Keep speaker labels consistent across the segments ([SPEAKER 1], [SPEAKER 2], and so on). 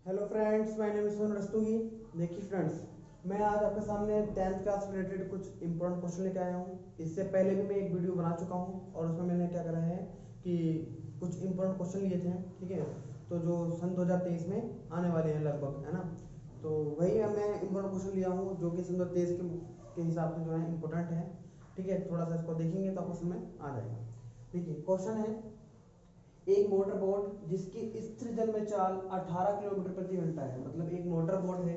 [SPEAKER 1] Hello friends, my name is Sonu Rastogi. देखिए friends, मैं आज आपके सामने 10th क्लास रिलेटेड कुछ इंपॉर्टेंट क्वेश्चन लेके आया हूँ। इससे पहले भी मैं एक वीडियो बना चुका हूँ और उसमें मैंने क्या करा है कि कुछ इंपॉर्टेंट क्वेश्चन लिए थे, ठीक है। तो जो सन 2023 में आने वाले हैं लगभग, है ना। तो वही मैं इंपॉर्टेंट क्वेश्चन लिया हूँ जो कि सन 2023 के हिसाब से जो है इंपॉर्टेंट है, ठीक है। थोड़ा सा इसको देखेंगे तो आपको समझ में आ जाएगा। देखिए क्वेश्चन है, एक मोटर बोट जिसकी स्थिर जल में चाल 18 किलोमीटर प्रति घंटा है। मतलब एक मोटर बोट है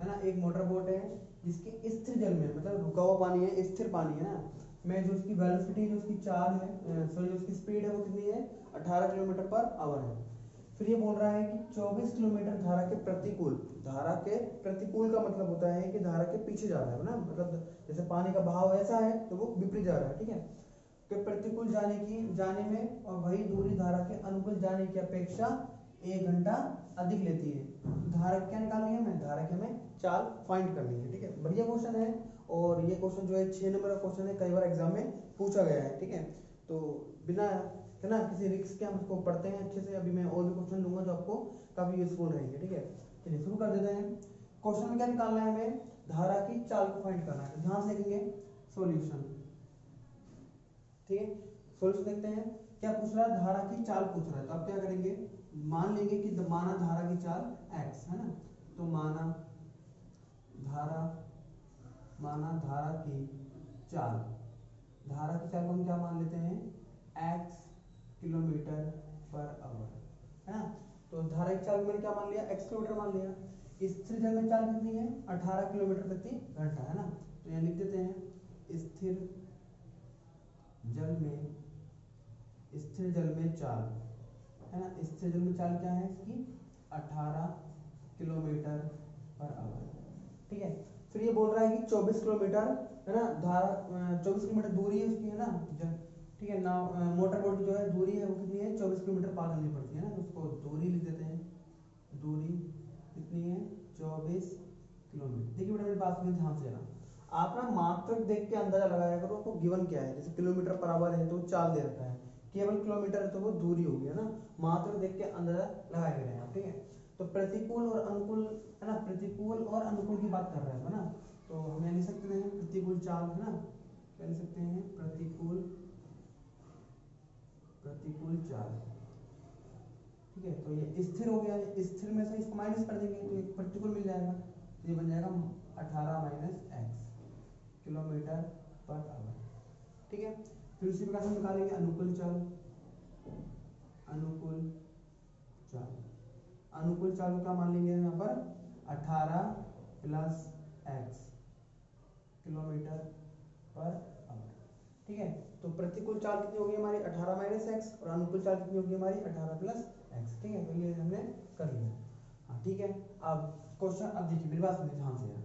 [SPEAKER 1] ना, एक मोटर बोट है जिसकी स्थिर जल में, मतलब रुका हुआ पानी है, स्थिर पानी है ना, में जो उसकी वेलोसिटी, जो उसकी चाल है, सॉरी जो उसकी स्पीड है वो कितनी है, 18 किलोमीटर पर आवर है। फिर ये बोल रहा है कि 24 किलोमीटर धारा के प्रतिकूल, धारा के प्रतिकूल का मतलब होता है कि धारा के पीछे जा रहा है ना, मतलब जैसे पानी का बहाव ऐसा है तो वो विपरीत जा रहा है, ठीक है। के प्रतिकूल जाने में और वही दूरी धारा के अनुकूल जाने की अपेक्षा 1 घंटा अधिक लेती है। तो धारा क्या निकालनी है, हमें धारा की हमें चाल फाइंड करनी है, ठीक है। बढ़िया क्वेश्चन है और ये क्वेश्चन जो है 6 नंबर का क्वेश्चन है, कई बार एग्जाम में पूछा गया है, ठीक है। तो बिना है ना किसी रिस्क के हम इसको पढ़ते हैं अच्छे से। अभी मैं और भी क्वेश्चन लूंगा जो आपको काफी यूजफुल रहेंगे, ठीक है। चलिए शुरू कर देते हैं। क्वेश्चन में क्या निकालना है, हमें धारा की चाल को फाइंड करना है। ध्यान से देखेंगे सॉल्यूशन, ठीक है। सॉल्यूशन देखते हैं क्या पूछ रहा है, धारा की चाल पूछ रहा है। तो आप क्या करेंगे, मान लेंगे कि माना धारा की चाल x है ना। तो धारा माना धारा की चाल, धारा की चाल को हम क्या मान लेते हैं, x किलोमीटर पर आवर, है ना। तो धारा की चाल को मैंने क्या मान लिया, x किलोमीटर मान लिया। स्थिर जल में चाल कितनी है, 18 किलोमीटर प्रति घंटा, है ना। तो यहाँ लिख देते हैं स्थिर जल में, स्थिर जल में चाल, है ना। स्थिर जल में चाल क्या है इसकी, 18 किलोमीटर पर आवर, ठीक है। फिर ये बोल रहा है कि 24 किलोमीटर, है ना, धारा 24 किलोमीटर दूरी है उसकी, है ना, ठीक है ना। मोटर बोट की जो है दूरी है वो कितनी है, 24 किलोमीटर पार करनी पड़ती है ना। तो उसको दूरी लिख देते हैं, दूरी कितनी है, 24 किलोमीटर। देखिए बेटा मेरे पास में ध्यान से ना, आप ना मात्रक देख के अंदाजा लगाया करो आपको गिवन क्या है। जैसे किलोमीटर पर आवर है तो चाल दे रखा है, केवल किलोमीटर है तो वो दूरी होगी, है ना। मात्रक देख के अंदाजा लगाए गए हैं, ठीक है। तो प्रतिकूल और अनुकूल, है ना, प्रतिकूल और अनुकूल की बात कर रहे हैं, है ना। तो हम लिख सकते हैं प्रतिकूल चाल, है ना, क्या लिख सकते हैं, प्रतिकूल, प्रतिकूल चाल, ठीक है। तो ये स्थिर हो गया है, स्थिर में से इसको माइनस कर देंगे तो एक प्रतिकूल मिल जाएगा। तो ये बन जाएगा 18 minus x kilometre per hour, ठीक है। फिर उसी प्रकार से निकालेंगे अनुकूल चाल, अनुकूल चाल, अनुकूल चाल का मान लेंगे यहाँ पर 18 plus x kilometre per hour, ठीक है। तो प्रतिकूल चाल कितनी होगी हमारी, 18 माइनस एक्स, और अनुकूल चाल कितनी होगी हमारी, 18 प्लस एक्स, ठीक है। तो ये हमने कर लिया, हाँ ठीक है। अब क्वेश्चन, अब देखिए मेरी बात सुनिए ध्यान से यार,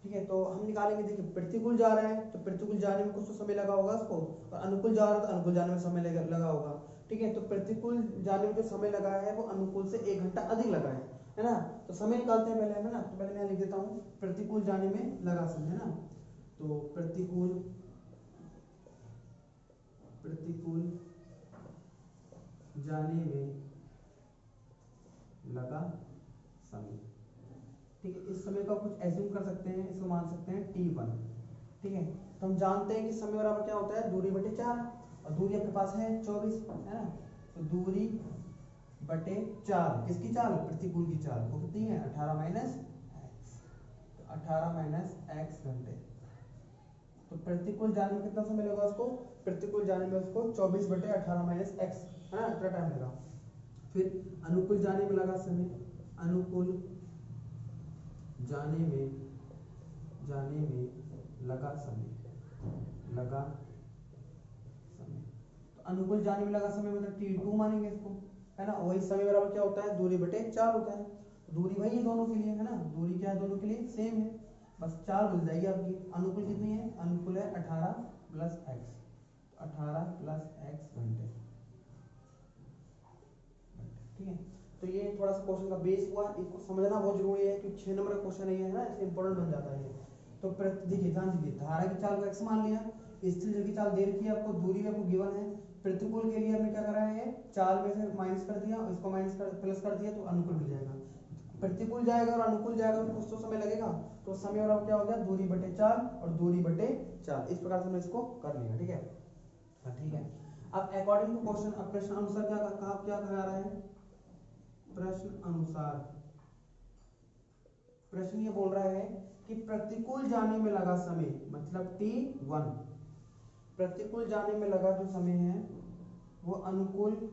[SPEAKER 1] ठीक है। तो हम निकालेंगे, देखिए प्रतिकूल जा रहे हैं तो प्रतिकूल जाने में कुछ तो समय लगा होगा उसको, और अनुकूल जा रहा है तो अनुकूल जाने में समय लगा होगा, ठीक है। तो प्रतिकूल जाने में जो समय लगा है वो अनुकूल से 1 घंटा अधिक लगा है ना। तो समय निकालते हैं पहले, है ना। तो पहले मैं लिख देता हूँ प्रतिकूल जाने में लगा समय, है ना। तो प्रतिकूल, प्रतिकूल जाने में लगा समय, ठीक है। इस समय का कुछ एज्यूम कर सकते हैं, इसको मान सकते हैं t1, ठीक है। तो हम जानते हैं कि समय बराबर क्या होता है, दूरी बटे 4, और दूरी आपके पास है 24, है ना। तो दूरी बटे 4 किसकी चाल, प्रतिकूल की चाल, वो कितनी है, 18 माइनस एक्स, तो 18 माइनस एक्स घंटे। तो प्रतिकूल जाने में कितना समय लगा उसको, प्रतिकूल जाने में उसको 24 बटे 18 माइनस एक्स, है ना, इतना टाइम लगा। फिर अनुकूल जाने में लगा समय, अनुकूल जाने में लगा समय, लगा समय। तो अनुकूल जाने में लगा समय मतलब t2 मानेंगे इसको, है ना। वही समय बराबर क्या होता है, दूरी बटे 4 होता है। तो दूरी वही है दोनों के लिए, है ना, दूरी क्या है दोनों के लिए सेम है, बस 4 मिल जाएगी आपकी। अनुकूल कितनी है, अनुकूल है 18 प्लस एक्स, 18 प्लस एक्स घंटे, ठीक है। तो ये थोड़ा सा क्वेश्चन का बेस हुआ, इसको समझना बहुत जरूरी है क्योंकि 6 नंबर का क्वेश्चन है ना, इससे इंपॉर्टेंट बन जाता है। तो देखिए ध्यान दीजिए, धारा की चाल को x मान लिया, स्थिर जल की चाल दे रखी है आपको, दूरी भी आपको गिवन है। प्रतिकूल के लिए हमने क्या करा है, चाल में से माइनस कर दिया और इसको माइनस कर प्लस कर दिया तो अनुकूल मिल जाएगा। प्रतिकूल जाएगा और अनुकूल जाएगा तो कुछ तो समय लगेगा, तो समय बराबर क्या हो गया, दूरी बटे 4 और दूरी बटे 4। इस प्रकार से मैं इसको कर लिया, ठीक है। हाँ ठीक है। अब अकॉर्डिंग टू क्वेश्चन, अब प्रश्न अनुसार क्या कहा रहा है, प्रश्न अनुसार, प्रश्न ये बोल रहा है कि प्रतिकूल जाने में लगा समय मतलब t1, प्रतिकूल जाने में लगा जो समय है वो अनुकूल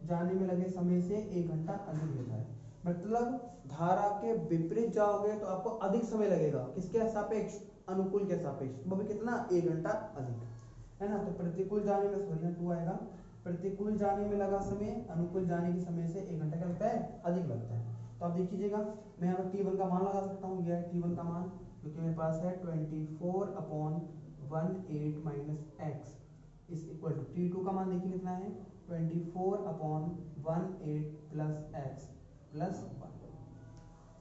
[SPEAKER 1] जाने में लगे समय से 1 घंटा अधिक लेता है। मतलब धारा के विपरीत जाओगे तो आपको अधिक समय लगेगा, किसके सापेक्ष, अनुकूल के सापेक्ष, वो भी कितना, 1 घंटा अधिक, है ना। तो प्रतिकूल जाने में, सॉरी 2 आएगा, प्रतिकूल जाने में लगा समय अनुकूल जाने के समय से 1 घंटा क्या लगता है, अधिक लगता है। तो आप देखिएगा मैं यहाँ पर t1 का मान लगा सकता हूँ, यह है t1 का मान, क्योंकि मेरे पास है 24/18 minus x is equal to t2 का मान देखिए कितना है, 24/18 प्लस एक्स प्लस 1,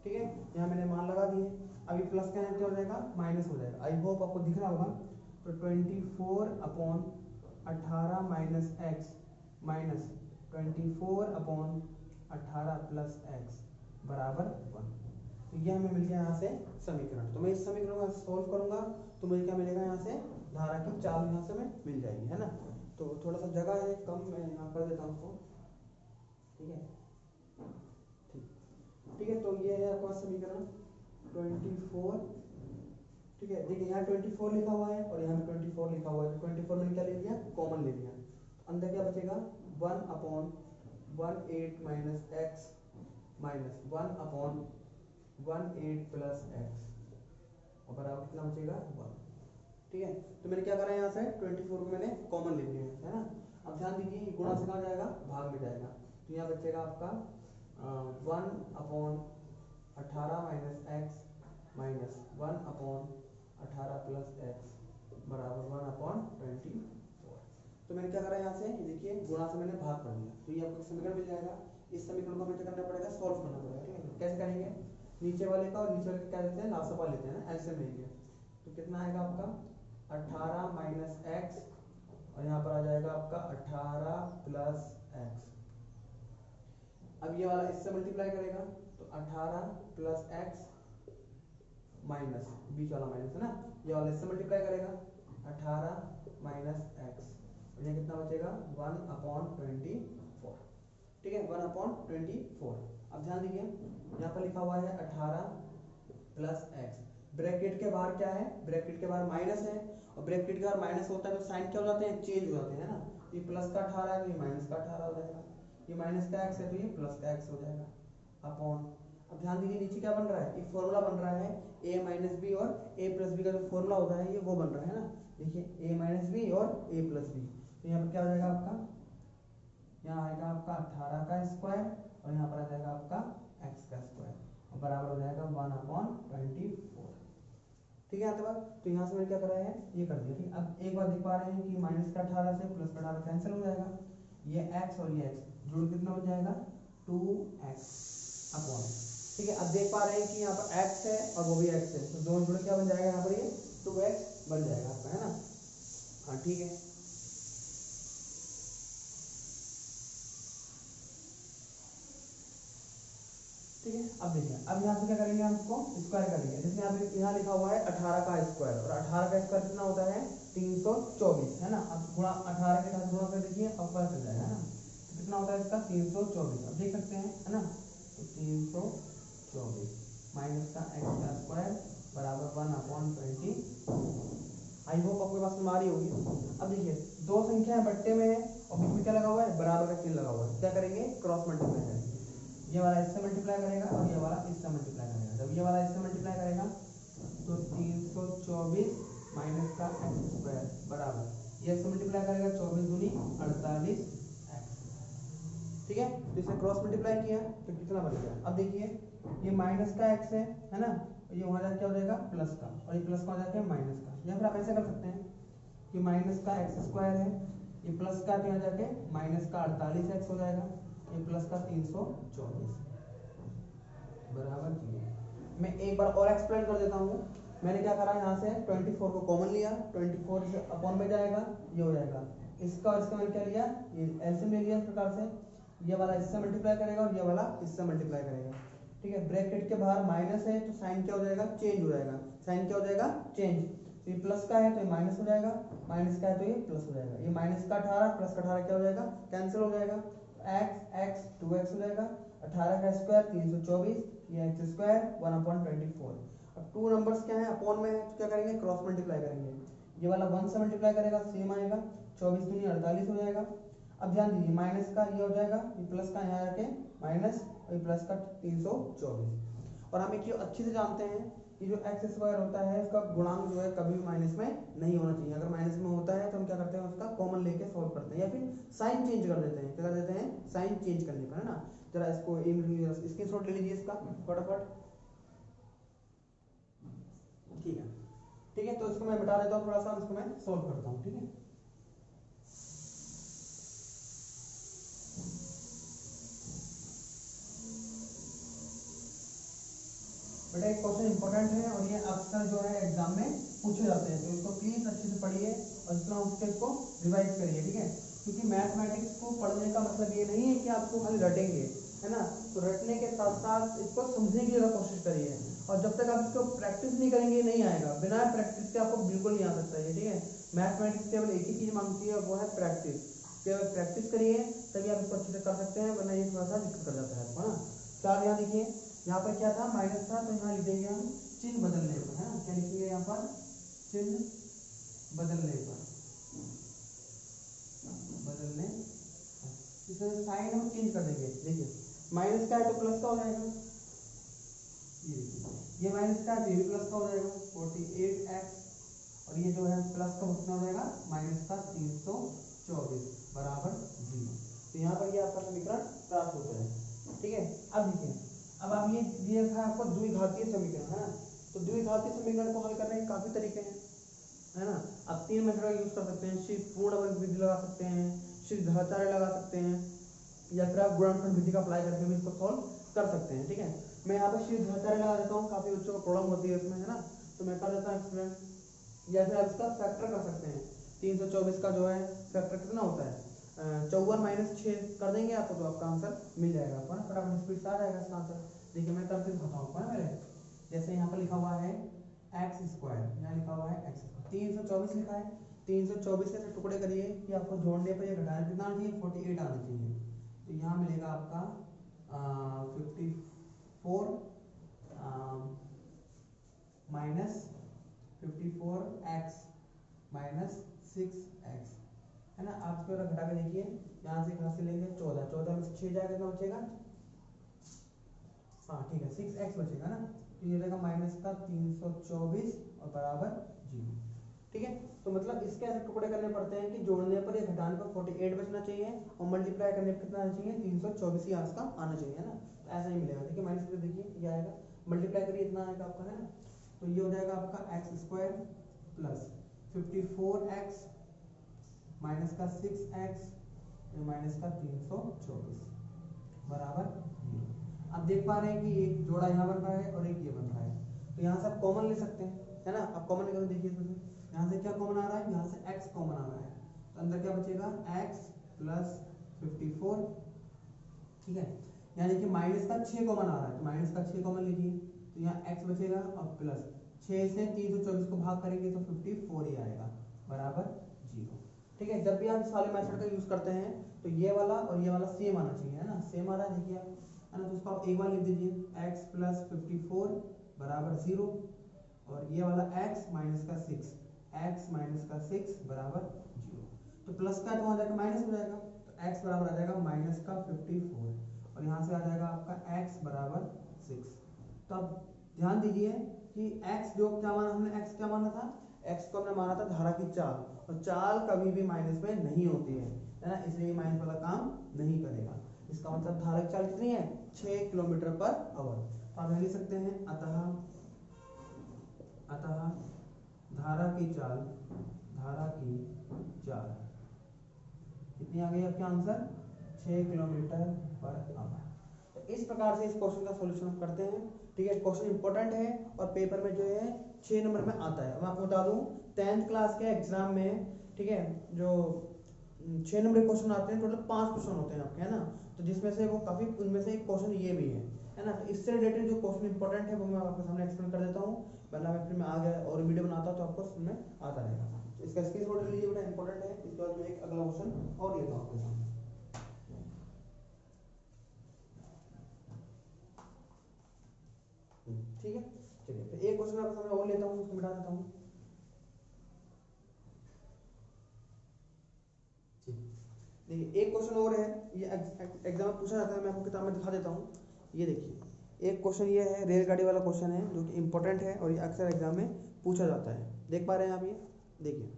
[SPEAKER 1] ठीक है। यहाँ मैंने मान लगा दिए। अभी प्लस का यहाँ क्या हो जाएगा, माइनस हो जाएगा। आई होप आपको दिख रहा होगा। तो 24/18 minus x minus 24/18 plus x बराबर 1। तो यह हमें मिल गया यहाँ से समीकरण। तो मैं इस समीकरण को सॉल्व करूंगा तो मुझे क्या मिलेगा, यहाँ से धारा की चाल यहाँ से में मिल जाएगी, है ना। तो थोड़ा सा जगह है कम, मैं यहाँ कर देता हूँ उसको, ठीक है। ठीक है, तो ये है आपका समीकरण 24, ठीक है। देखिए यहाँ 24 लिखा हुआ है और यहाँ पे 24 लिखा हुआ है। 24 मैंने क्या ले लिया, कॉमन ले लिया, तो अंदर क्या बचेगा, 1/18 minus x minus 1/18 plus x और बराबर कितना बचेगा, 1, ठीक है। तो मैंने क्या करा है, यहाँ से 24 को मैंने कॉमन ले लिया है ना। अब ध्यान दीजिए गुणा से कहाँ जाएगा, भाग में जाएगा। तो यहाँ बचेगा आपका 1/18 minus x minus 1/18 plus x बराबर 1/24। तो मैंने क्या करा यहाँ से, देखिए गुणा से मैंने भाग कर दिया, तो ये आपको समीकरण मिल जाएगा। इस समीकरण को हमें क्या करना पड़ेगा, सॉल्व करना पड़ेगा, ठीक है। कैसे करेंगे, नीचे वाले का और नीचे वाले का क्या लेते हैं, लासपा लेते हैं ना, एलसीएम लेंगे। तो कितना आएगा आपका 18 माइनस एक्स और यहाँ पर आ जाएगा आपका 18 प्लस एक्स। अब ये वाला इससे मल्टीप्लाई करेगा तो 18 प्लस एक्स माइनस बीच वाला माइनस है ना, ये वाला इससे मल्टीप्लाई करेगा 18 माइनस एक्स, और ये कितना बचेगा 1/24, ठीक है, 1/24। अब ध्यान दीजिए यहाँ पर लिखा हुआ है 18 प्लस एक्स, ब्रैकेट के बाहर क्या है, ब्रैकेट के बाहर माइनस है, और ब्रैकेट के बाहर माइनस होता है तो साइन क्या हो जाते हैं, चेंज हो जाते हैं ना। ये प्लस का 18 है तो ये माइनस का 18 हो जाएगा, ये माइनस का एक्स है तो ये प्लस का एक्स हो जाएगा अपॉन। अब ध्यान दीजिए नीचे क्या बन रहा है, एक फॉर्मूला बन रहा है a माइनस बी और a प्लस बी का जो फॉर्मूला होता है ये वो बन रहा है ना। देखिए a माइनस बी और a प्लस बी, तो यहाँ पर क्या हो जाएगा आपका, यहाँ आएगा आपका 18 का स्क्वायर और यहाँ पर आ जाएगा आपका x का स्क्वायर और बराबर हो जाएगा 1/24, ठीक है। तो यहाँ से मैंने क्या करा है, ये कर दिया, ठीक। अब एक बार देख पा रहे हैं कि माइनस का 18 से प्लस का 18 कैंसिल हो जाएगा, ये x और ये x जोड़ कितना हो जाएगा 2x अपॉन, ठीक है। अब देख पा रहे हैं कि यहाँ पर x है और वो भी x है, तो दोनों जुड़े क्या बन जाएगा, यहाँ पर ये 2x बन जाएगा आपका, है ना। हाँ ठीक है, ठीक है। अब देखिए अब यहाँ से क्या करेंगे, हम इसको स्क्वायर करेंगे। जैसे यहाँ लिखा हुआ है 18 का स्क्वायर, और 18 का स्क्वायर कितना होता है 324, है ना। अब गुणा 18 के साथ गुणा कर दीजिए और पता चल जाएगा, है ना। तो कितना होता है इसका 324, अब देख सकते हैं, है ना। तो 324 माइनस का x का स्क्वायर बराबर 1/20। आई होप आपके पास में आ रही होगी। अब देखिए दो संख्या है बट्टे में है और बीच में क्या लगा हुआ है, बराबर का चिन्ह लगा हुआ है, क्या करेंगे, क्रॉस मल्टीप्लाई करेंगे। ये वाला इससे मल्टीप्लाई करेगा और ये वाला इससे मल्टीप्लाई करेगा। जब ये वाला इससे मल्टीप्लाई करेगा तो 324 माइनस का एक्स स्क्वायर बराबर, ये इससे मल्टीप्लाई करेगा 24 दूनी 48 एक्स, ठीक है। तो इसे क्रॉस मल्टीप्लाई किया तो कितना बन गया, अब देखिए ये माइनस का एक्स है ना, ये वहां जाके क्या हो जाएगा प्लस का, और ये प्लस का हो जाके माइनस का, या फिर आप ऐसे कर सकते हैं कि माइनस का एक्स स्क्वायर है, ये प्लस का यहाँ जाके माइनस का 48 एक्स हो जाएगा, ये प्लस का 324 बराबर 0। मैं एक बार और एक्सप्लेन कर देता हूँ। मैंने क्या करा, यहाँ से 24 को कॉमन लिया, 24 से अपॉन में जाएगा, ये हो जाएगा इसका, और इसका मैंने क्या लिया, ये एलसीएम ले लिया इस प्रकार से, ये वाला इससे मल्टीप्लाई करेगा और ये वाला इससे मल्टीप्लाई करेगा, ठीक है, ब्रैकेट के बाहर माइनस है तो साइन क्या हो जाएगा, चेंज हो जाएगा, साइन क्या हो जाएगा, चेंज। तो ये प्लस का है तो ये माइनस हो जाएगा, माइनस का है तो ये प्लस हो जाएगा, ये माइनस का 18 प्लस का 18 क्या हो जाएगा, कैंसिल हो जाएगा, एक्स एक्स 2x हो जाएगा, 18 का स्क्वायर 324, ये एक्स स्क्वायर 1/24। अब टू नंबर्स क्या है, अपॉन में है तो क्या करेंगे, क्रॉस मल्टीप्लाई करेंगे, ये वाला 1 से मल्टीप्लाई करेगा सेम आएगा, 24 दूनी 48 हो जाएगा। अब ध्यान दीजिए माइनस का ये हो जाएगा, ये प्लस का यहाँ रखे माइनस, और ये प्लस का 324। और हम एक चीज अच्छे से जानते हैं कि जो एक्स स्क्वायर होता है उसका गुणांक जो है कभी भी माइनस में नहीं होना चाहिए, अगर माइनस में होता है तो हम क्या करते हैं उसका कॉमन लेके सॉल्व करते हैं, या फिर साइन चेंज कर देते हैं, क्या कर देते हैं, साइन चेंज करने पर, है ना। जरा इसको स्क्रीनशॉट ले लीजिए इसका फटाफट, ठीक है, ठीक है। तो इसको मैं मिटा देता हूँ, थोड़ा सा इसको मैं सॉल्व करता हूँ, ठीक है। बेटा एक क्वेश्चन इंपॉर्टेंट है और ये अक्सर जो है एग्जाम में पूछे जाते हैं, तो इसको प्लीज अच्छे से पढ़िए और जितना हो सके इसको रिवाइज करिए, ठीक है। क्योंकि मैथमेटिक्स को पढ़ने का मतलब ये नहीं है कि आपको खाली रटेंगे, है ना, तो रटने के साथ साथ इसको समझने की जरा कोशिश करिए, और जब तक आप इसको प्रैक्टिस नहीं करेंगे नहीं आएगा, बिना प्रैक्टिस के आपको बिल्कुल नहीं आ सकता है, ठीक है। मैथमेटिक्स केवल एक ही चीज मांगती है, वो है प्रैक्टिस, केवल प्रैक्टिस करिए तभी आप इसको अच्छे से कर सकते हैं, वरना ये थोड़ा सा दिक्कत कर जाता है आपको, है ना। चार यहाँ देखिए, यहाँ पर क्या था, माइनस था, तो यहाँ लिखेंगे हम चिन्ह बदलने पर, है ना, क्या लिखेंगे यहाँ पर, चिन्ह बदलने पर, बदलने, इसमें साइन हम चेंज कर देंगे, देखिए माइनस का है तो प्लस का हो जाएगा, ये देखिए ये माइनस का है तो ये प्लस का हो जाएगा 48x, और ये जो है प्लस का कितना हो जाएगा, माइनस का 324 बराबर 0। तो यहाँ पर ये आपका समीकरण प्राप्त होता है, ठीक है। अब देखिए, अब आप ये दिया था आपको द्विघातीय समीकरण, है ना, तो द्विघातीय समीकरण को हल करने के काफी तरीके हैं, है ना। आप तीन मेथड का यूज कर सकते हैं, सिर्फ पूर्ण वर्ग विधि लगा सकते हैं, सिर्फ घातांक लगा सकते हैं, या फिर आप गुणनखंड विधि का अप्लाई करके भी इसको सॉल्व कर सकते हैं, ठीक है। मैं यहाँ पर सिर्फ घातांक लगा देता हूँ, काफी बच्चों को प्रॉब्लम होती है इसमें, है ना, तो मैं कर देता हूँ एक्सप्लेन, या फिर आप इसका फैक्टर कर सकते हैं। 324 का जो है फैक्टर कितना होता है, 54 माइनस 6 कर देंगे आपको, तो आपका आंसर मिल जाएगा आपको, ना, फटाफट स्पीड से आ जाएगा इसका आंसर। देखिए मैं करके दिखाता हूँ आपको, है मेरे, जैसे यहाँ पर लिखा हुआ है एक्स स्क्वायर, यहाँ लिखा हुआ है एक्स स्क्वायर, 324 लिखा है, 324 के टुकड़े करिए कि आपको जोड़ने पर ये घटाना कितना आना चाहिए, 48 आना चाहिए, तो यहाँ मिलेगा आपका 54 माइनस 54x माइनस 6x, है ना। आप इसको घटा के देखिए, यहाँ से कहाँ से लेंगे, 14, 14 में से 6 जाएगा, कितना बचेगा, हाँ ठीक है 6x बचेगा ना, तो ये रहेगा माइनस का 324 और बराबर 0, ठीक है। तो मतलब इसके ऐसे टुकड़े करने पड़ते हैं कि जोड़ने पर या घटाने पर 48 बचना चाहिए, और मल्टीप्लाई करने पर कितना आना चाहिए, 324 ही आंसर का आना चाहिए, है ना। तो ऐसा ही मिलेगा, देखिए माइनस करके देखिए ये आएगा, मल्टीप्लाई करिए इतना आएगा आपका, है ना, तो ये हो जाएगा आपका x square plus 54x minus का 6x माइनस का 324 बराबर 0। आप देख पा रहे हैं कि एक जोड़ा यहाँ बन रहा है और एक ये बन रहा है, तो यहाँ से आप कॉमन ले सकते हैं, है ना। आप कॉमन निकाल देखिए, इसमें से यहाँ से क्या कॉमन आ रहा है, यहाँ से x कॉमन आ रहा है, तो अंदर क्या बचेगा, x प्लस 54, ठीक है। यहाँ देखिए माइनस का 6 कॉमन आ रहा है, तो माइनस का 6 कॉमन लीजिए, तो यहाँ x बचेगा और प्लस 6 से 324 को भाग करेंगे तो 54 ही आएगा बराबर 0, ठीक है। जब भी आप इस वाले मेथड का यूज करते हैं तो ये वाला और ये वाला सेम आना चाहिए, है ना, सेम आ रहा है, देखिए आप, है ना, तो उसको आप एक बार लिख दीजिए, x प्लस 54 बराबर 0, और ये वाला x माइनस का 6, x माइनस का 6 बराबर 0, तो प्लस का तो आ जाएगा माइनस हो जाएगा, तो x बराबर आ जाएगा माइनस का 54, और यहाँ से आ जाएगा आपका x बराबर 6। तो अब ध्यान दीजिए कि x जो क्या माना हमने, x क्या माना था, x को हमने माना था धारा की चाल, और चाल कभी भी माइनस में नहीं होती है ना, इसलिए माइनस वाला काम नहीं करेगा। इसका मतलब धारा की चाल कितनी है, 6 किलोमीटर पर आवर। तो आप लिख सकते हैं अतः धारा की चाल कितनी आ गई आपके आंसर, 6 किलोमीटर पर आवर। तो इस प्रकार से इस क्वेश्चन का सॉल्यूशन हम करते हैं, ठीक है। क्वेश्चन इंपॉर्टेंट है और पेपर में जो है 6 नंबर में आता है। मैं आपको बता दूं 10th क्लास के एग्जाम में, ठीक है, जो 6 नंबर के क्वेश्चन आते हैं, टोटल 5 क्वेश्चन होते हैं आपके, है ना, तो जिसमें से वो काफी, उनमें से एक क्वेश्चन ये भी है, है ना। तो इससे रिलेटेड जो क्वेश्चन इंपॉर्टेंट है वो मैं आपके सामने एक्सप्लेन कर देता हूँ, वरना मैं फिर मैं आ गया और वीडियो बनाता हूँ तो आपको समझ में आता रहेगा। तो इसका स्क्रीनशॉट ले लीजिए बेटा, इंपॉर्टेंट है। इसके बाद मैं एक अगला क्वेश्चन और लेता हूँ आपके सामने। ठीक है, चलिए फिर एक क्वेश्चन आपके सामने और लेता हूँ, उसको मिटा देता हूँ। देखिए एक क्वेश्चन और है, ये एग्जाम में पूछा जाता है, मैं आपको किताब में दिखा देता हूँ। ये देखिए एक क्वेश्चन ये है, रेलगाड़ी वाला क्वेश्चन है जो कि इंपॉर्टेंट है और ये अक्सर एग्जाम में पूछा जाता है। देख पा रहे हैं आप, ये देखिए,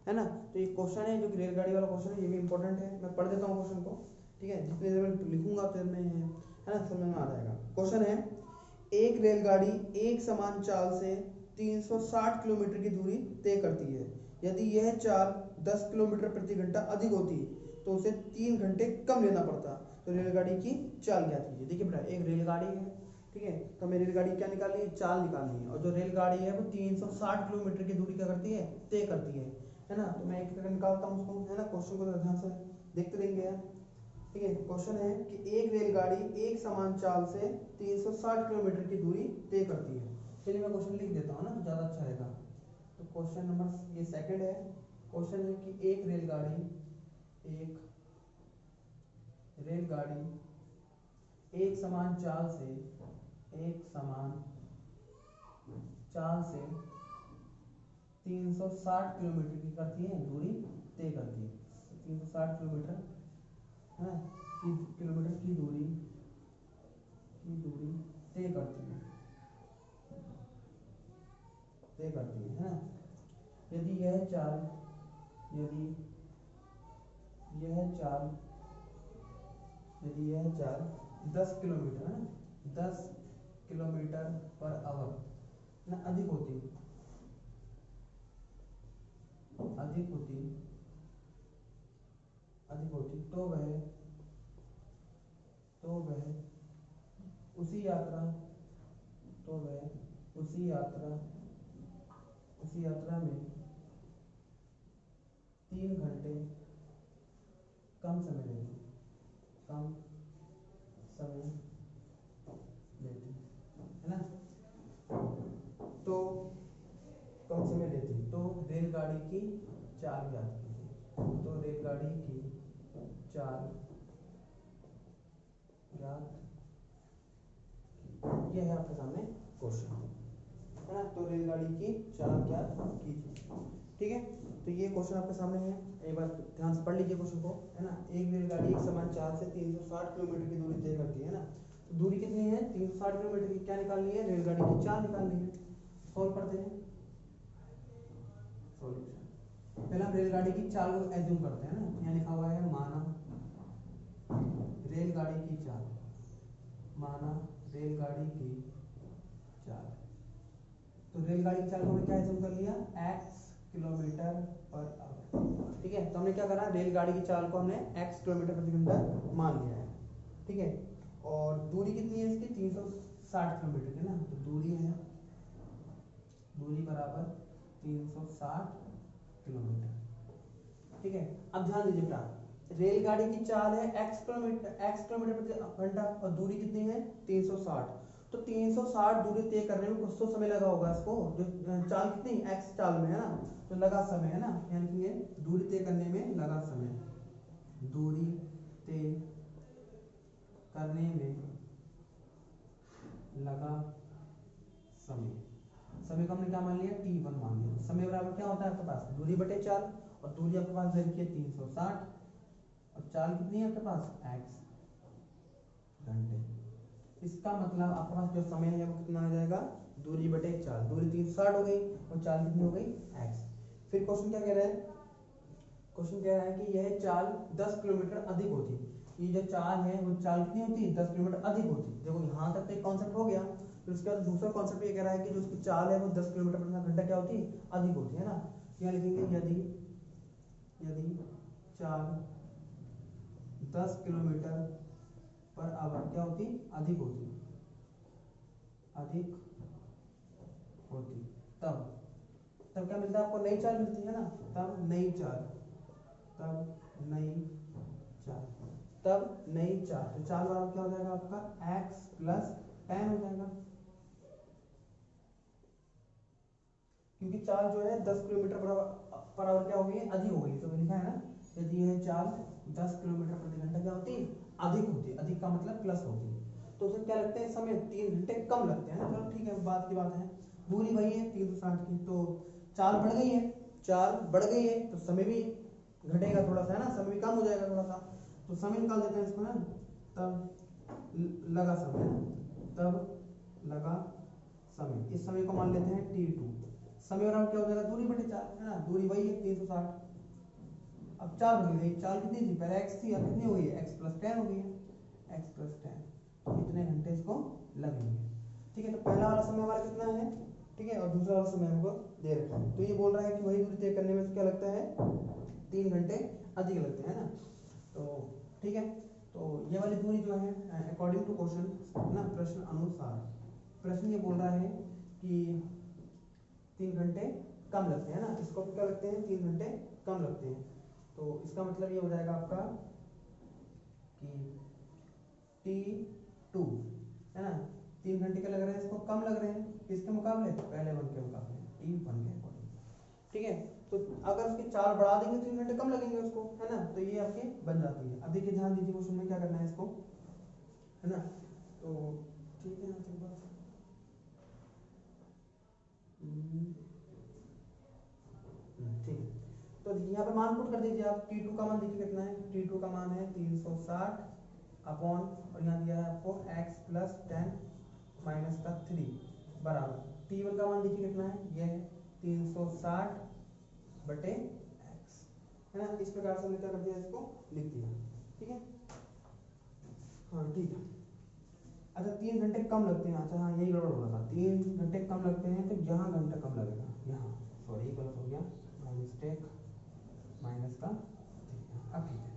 [SPEAKER 1] है ना। तो ये क्वेश्चन है जो कि रेलगाड़ी वाला क्वेश्चन है, ये भी इंपॉर्टेंट है। मैं पढ़ देता हूँ क्वेश्चन को, ठीक है। जितनी देर में लिखूंगा उतनी देर में है ना समझ में आ जाएगा। क्वेश्चन है, एक रेलगाड़ी एक समान चाल से 360 किलोमीटर की दूरी तय करती है। यदि यह चाल 10 किलोमीटर प्रति घंटा अधिक होती तो उसे 3 घंटे कम लेना पड़ता। तो रेलगाड़ी की चाल ज्ञात कीजिए। देखिए बेटा, एक रेलगाड़ी है, ठीक है। तो हमें रेलगाड़ी क्या निकालनी है, चाल निकालनी है। और जो रेलगाड़ी है वो 360 किलोमीटर की दूरी क्या करती है, तय करती है ना। तो मैं एक करके निकालता हूँ उसको, है ना। क्वेश्चन को ध्यान से देखते रहेंगे, ठीक है। क्वेश्चन है कि एक रेलगाड़ी एक समान चाल से 360 किलोमीटर की दूरी तय करती है। चलिए मैं क्वेश्चन लिख देता हूँ ना, तो ज़्यादा अच्छा रहेगा। तो क्वेश्चन नंबर ये सेकंड है। क्वेश्चन है कि एक रेलगाड़ी एक समान चाल से 360 किलोमीटर की करती है दूरी तय करती है। 360 किलोमीटर है किलोमीटर की दूरी तय करती है है ना। यदि यह चाल 10 किलोमीटर है, 10 किलोमीटर पर आवर ना अधिक होती तो वह उसी यात्रा में 3 घंटे कम समय लेती है ना। तो कम समय लेती, तो रेलगाड़ी की चाल ज्ञात कीजिए। तो रेलगाड़ी की चाल ज्ञात, ये है आपके सामने क्वेश्चन, है ना। तो रेलगाड़ी की चाल ज्ञात कीजिए, ठीक है। तो ये क्वेश्चन आपके सामने है, एक बार ध्यान से पढ़ लीजिए क्वेश्चन को, है ना। एक रेलगाड़ी एक समान चाल से 360 किलोमीटर की दूरी तय करती है ना। तो दूरी कितनी है, 360 किलोमीटर की। क्या निकालनी है, रेलगाड़ी की चाल निकालनी है। सॉल्व करते हैं। सॉल्यूशन, पहले हम रेलगाड़ी की चाल को एज्यूम करते हैं ना। यहाँ लिखा हुआ है माना रेलगाड़ी की चाल, तो रेलगाड़ी की चाल को हमने क्या एज्यूम कर लिया, x किलोमीटर पर आवर, ठीक है। तो हमने क्या करा, रेलगाड़ी की चाल को हमने x किलोमीटर प्रति घंटा मान लिया है, ठीक है। और दूरी कितनी है इसकी, 360 किलोमीटर है ना। तो दूरी बराबर 360 किलोमीटर, ठीक है। अब ध्यान दीजिए बेटा, रेलगाड़ी की चाल है x किलोमीटर प्रति घंटा और दूरी कितनी है 360। तो 360 दूरी तय करने में कुछ तो समय लगा होगा इसको, जो चाल कितनी x चाल में है ना, तो लगा समय है ना। यानी कि दूरी तय करने में लगा समय, दूरी तय करने में लगा समय को हमने क्या मान लिया, t1 मान लिया। समय बराबर क्या होता है आपके पास, दूरी बटे चाल, और दूरी आपके पास दे रखी है 360 और चाल कितनी है आपके पास x घंटे। इसका मतलब आपके पास जो समय है वो कितना आ जाएगा, दूरी बटे चाल। दूरी 360 हो गई और चाल कितनी हो गई x। फिर क्वेश्चन क्या कह रहा है, क्वेश्चन कह रहा है कि यह चाल 10 किलोमीटर अधिक होती। ये जो चाल है वो चाल कितनी होती है, 10 किलोमीटर अधिक होती। देखो यहाँ तक तो एक कॉन्सेप्ट हो गया। फिर उसके बाद दूसरा कॉन्सेप्ट ये कह रहा है कि जो उसकी चाल है वो 10 किलोमीटर प्रति घंटा क्या होती है, अधिक होती है ना। यहाँ लिखेंगे यदि चाल 10 किलोमीटर पर आवर क्या होती, अधिक होती, तब क्या मिलता है आपको, नई चाल मिलती है ना। तब नई चाल तब नई चाल, तो चाल बराबर क्या हो जाएगा आपका x प्लस 10 हो जाएगा, क्योंकि चाल जो है 10 किलोमीटर पर आवर क्या हो गई है, अधिक हो गई। तो लिखा है ना, यदि यह चाल 10 किलोमीटर प्रति घंटा क्या होती है, अधिक होती है, अधिक का मतलब प्लस होती है, तो उसमें क्या लगते हैं समय 3 घंटे कम लगते हैं ना। चलो ठीक है, बात की बात है, दूरी वही है 360 की, तो चाल बढ़ गई है, चाल बढ़ गई है तो समय भी घटेगा थोड़ा सा, है ना, समय भी कम हो जाएगा थोड़ा सा, तो समय निकाल देते हैं इसको ना, तब लगा समय, तब लगा समय, इस समय को मान लेते हैं t2, समय बराबर क्या हो जाएगा, दूरी बटे चाल, है ना, दूरी वही है 360, अब चाल बढ़ गई, चाल कितनी थी पहले x थी, अब कितनी हो गई है, x प्लस 10 हो गई है, x प्लस 10, तो इतने घंटे इसको लगेंगे। ठीक है, तो पहला वाला समय हमारा कितना है, ठीक है, और दूसरा वाला समय हमको दे रखा है, तो ये बोल रहा है कि वही दूरी तय करने में क्या लगता है, 3 घंटे अधिक लगते हैं ना। तो ठीक है, तो ये वाली दूरी जो है अकॉर्डिंग टू क्वेश्चन ना, प्रश्न अनुसार, प्रश्न ये बोल रहा है कि 3 घंटे कम लगते हैं ना, इसको क्या लगते हैं, 3 घंटे कम लगते हैं, तो इसका मतलब ये हो जाएगा आपका कि T2 है ना, 3 घंटे के लग रहे हैं, इसको कम लग रहे हैं, किसके मुकाबले, पहले वन के मुकाबले, T1 के अकॉर्डिंग। ठीक है, तो अगर उसकी चाल बढ़ा देंगे 3 घंटे कम लगेंगे उसको, है ना, तो ये आपकी बन जाती है। अब देखिए ध्यान दीजिए क्वेश्चन में क्या करना है इसको, है ना, तो ठीक है ना, तो बस ठीक है, तो यहाँ पे मान पुट कर दीजिए आप, T2 का मान देखिए कितना है, T2 का मान है 360 अपॉन, और यहाँ दिया है आपको x प्लस 10 माइनस का 3 बराबर, T1 का मान देखिए कितना है, ये है 360 बटे x, है ना, इस प्रकार से हमने क्या कर दिया, इसको लिख दिया। ठीक है, हाँ ठीक है, अच्छा 3 घंटे कम लगते हैं, अच्छा हाँ यही गड़बड़ हो रहा था, 3 घंटे कम लगते हैं, तो यहाँ घंटा कम लगेगा, यहाँ सॉरी गलत हो गया, मिस्टेक, माइनस का, अब ठीक है।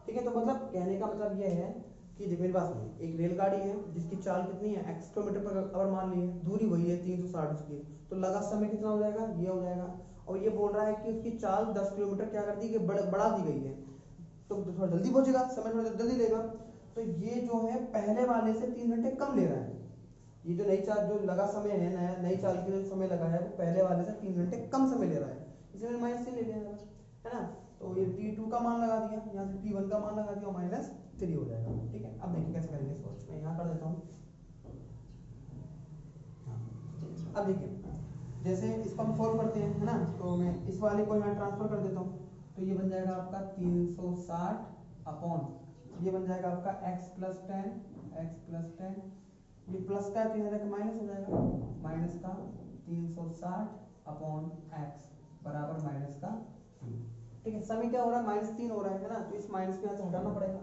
[SPEAKER 1] ठीक है, तो मतलब कहने का मतलब यह है कि देखो मेरी बात सुनिए, एक रेलगाड़ी है जिसकी चाल कितनी है, x किलोमीटर पर आवर मान ली है, दूरी वही है 360 उसकी, तो लगा समय कितना हो जाएगा, ये हो जाएगा, और ये बोल रहा है कि उसकी चाल 10 किलोमीटर क्या कर दी कि बढ़ा दी गई है, तो थोड़ा जल्दी पहुंचेगा, समय थोड़ा जल्दी लेगा, तो ये जो है पहले वाले से 3 घंटे कम ले रहा है, ये जो नई चाल, जो लगा समय है, नया नई चाल के लिए समय लगा है, वो पहले वाले से 3 घंटे कम समय ले रहा है, इसलिए मैंने माइनस 3 ले लिया है ना, तो ये T2 का मान लगा दिया, यहाँ से T1 का मान लगा दिया, माइनस 3 हो जाएगा। ठीक है, अब देखिए कैसे करेंगे सोच, मैं यहाँ कर देता हूँ, अब देखिए जैसे इसको हम सोल्व करते हैं, है ना, तो मैं इस वाले को यहाँ ट्रांसफर कर देता हूँ, तो ये बन जाएगा आपका 360 अपॉन, ये बन जाएगा आपका x प्लस 10, ये प्लस का 3 का माइनस हो जाएगा, माइनस का 360 अपॉन x बराबर माइनस का 3। ठीक है, समय क्या हो रहा है, -3 हो रहा है ना, तो इस माइनस को यहाँ से हटाना पड़ेगा,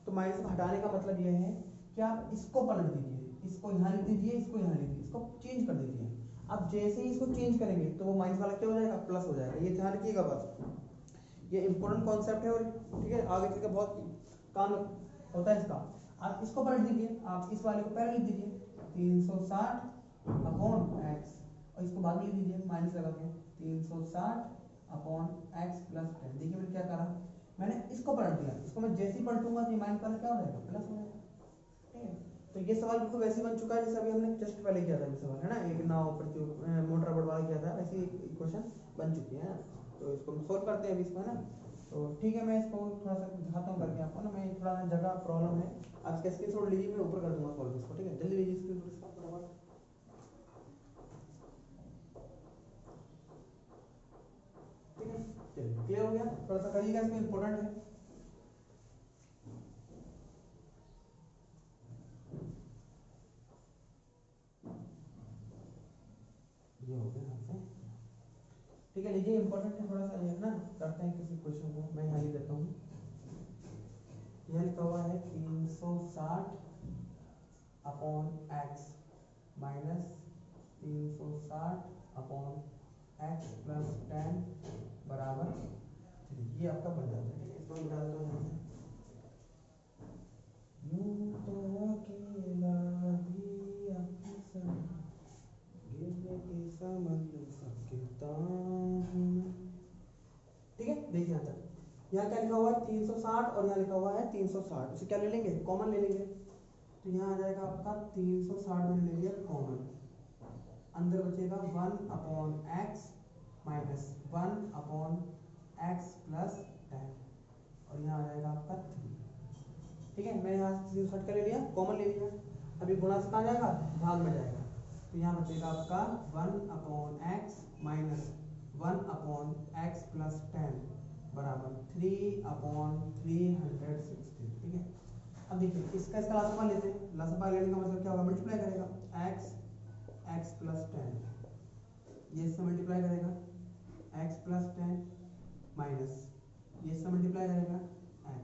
[SPEAKER 1] तो माइनस को हटाने का मतलब यह है कि आप इसको पलट दीजिए, इसको यहाँ लिख दीजिए, इसको यहाँ लिख दीजिए, इसको चेंज कर दीजिए। अब जैसे ही इसको चेंज करेंगे तो वो माइनस वाला क्या हो जाएगा, प्लस हो जाएगा, ये ध्यान रखिएगा बस, ये इंपॉर्टेंट कॉन्सेप्ट है, और ठीक है आगे चलकर बहुत काम होता है इसका। आप इसको पलट दीजिए, आप इस वाले को पहले लिख दीजिए 360 अपॉन x, और इसको बाद में लिख दीजिए माइनस लगा के 360 अपॉन x प्लस 10। देखिए मैंने क्या करा, मैंने इसको पलट दिया, इसको मैं जैसे ही पलटूंगा तो ये माइनस वाला क्या हो जाएगा, प्लस हो जाएगा। ठीक है, तो ये सवाल बिल्कुल वैसे बन चुका है जैसे अभी हमने जस्ट पहले किया था, ये सवाल है ना, एक नाव प्रति मोटर बोट वाला किया था, ऐसी इक्वेशन बन चुकी है ना, तो इसको हम सोल्व करते हैं अभी इसको, है ना, तो ठीक है, मैं इसको थोड़ा सा दिखाता हूँ करके आपको ना, मैं थोड़ा जगह प्रॉब्लम है, आप इसका स्क्रीनशॉट लीजिए, मैं ऊपर कर दूंगा सॉल्व इसको, ठीक है, जल्दी लीजिए स्क्रीनशॉट इसका बराबर। ठीक है, चलिए क्लियर हो गया, थोड़ा सा करिएगा, इसमें इंपॉर्टेंट है। ये हो गया यहाँ से, ठीक है, लीजिए इंपॉर्टेंट है थोड़ा सा, ये ना करते हैं किसी क्वेश्चन को, मैं यहाँ लिख देता हूँ, यह लिखा हुआ है 360 upon x minus 360 upon x plus 10 बराबर 3, ये आपका बन जाता है। ठीक है, इसको मैं बता देता हूँ, यूं तो अकेला भी अक्सर गिरने की समझ सकता हूं। ठीक है, देखिए यहाँ तक, यहाँ क्या क्या लिखा हुआ है 360 और यहाँ लिखा हुआ है 360, इसे क्या ले लेंगे, कॉमन ले लेंगे। तो यहाँ आ जाएगा आपका 360 मैंने ले लिया कॉमन, अंदर बचेगा 1/x माइनस 1/x प्लस 10 और यहाँ आ जाएगा आपका 3। ठीक है, मैंने यहाँ 360 का ले लिया, कॉमन ले लिया। अभी गुणा से कहाँ जाएगा, भाग में जाएगा। तो यहाँ बचेगा आपका 1/x माइनस 1/x प्लस 10 बराबर 3/360। ठीक है, अब देखिए इसका लासपा लेते हैं। लासपा लेने का मतलब क्या होगा, मल्टीप्लाई करेगा x प्लस 10, ये इससे मल्टीप्लाई करेगा x प्लस 10 माइनस ये इससे मल्टीप्लाई करेगा x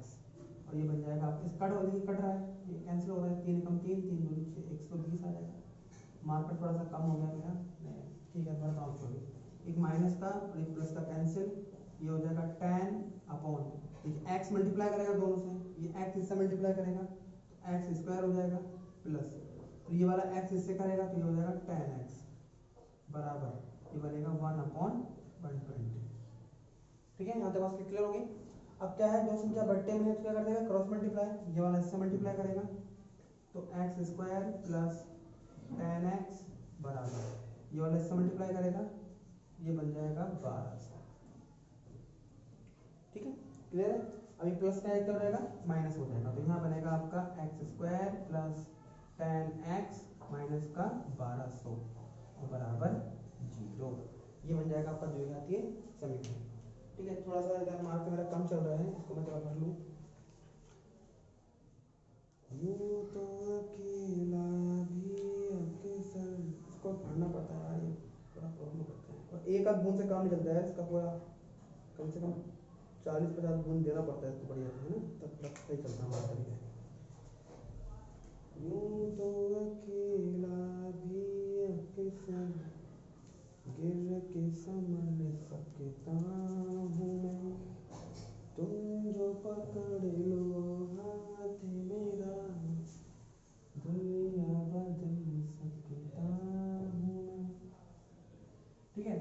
[SPEAKER 1] और ये बन जाएगा आपके कट हो जाएगा, कट रहा है, ये कैंसिल हो रहा है, 3 एकम 3 3 दूनी 6 120 आ जाएगा। मार्कर थोड़ा सा कम हो गया मेरा, ठीक है भरता हूँ, सॉरी, एक माइनस का और एक प्लस का कैंसिल, ये हो जाएगा 10 अपॉन x मल्टीप्लाई करेगा दोनों से, ये x इससे मल्टीप्लाई करेगा तो x स्क्वायर हो जाएगा प्लस और ये वाला x इससे करेगा तो ये हो जाएगा 10x बराबर ये बनेगा 1/120। ठीक है, यहाँ तक बात क्लियर होगी। अब क्या है, दो संख्या बट्टे में है तो क्या कर देगा, क्रॉस मल्टीप्लाई, ये वाला इससे मल्टीप्लाई करेगा तो x स्क्वायर प्लस 10x बराबर ये वाला इससे मल्टीप्लाई करेगा, ये बन जाएगा 1200। ठीक है, क्लियर है। अभी प्लस का एक रहेगा माइनस हो जाएगा, तो यहाँ बनेगा आपका x square plus 10x minus का 1200 बराबर 0। ये बन जाएगा आपका जो आती है समीकरण। ठीक है, थोड़ा सा इधर मार्क मेरा कम चल रहा है, इसको मैं थोड़ा भर लूँ। यूं तो अकेला भी अकेसर, इसको भरना पड़ता है यार, ये थोड़ा प्रॉब्लम करता है और एक आध बूंद से काम नहीं चलता है इसका, पूरा कम से कम 40-50 बूंद देना पड़ता है इसको बढ़िया है ना, तब तक सही चलता है हमारा तरीका। यूं तो अकेला भी अकेसर गिर के संभल सकता हूँ मैं, तुम जो पकड़ लो हाथ मेरा दुनिया बदल सकता हूँ मैं। ठीक है,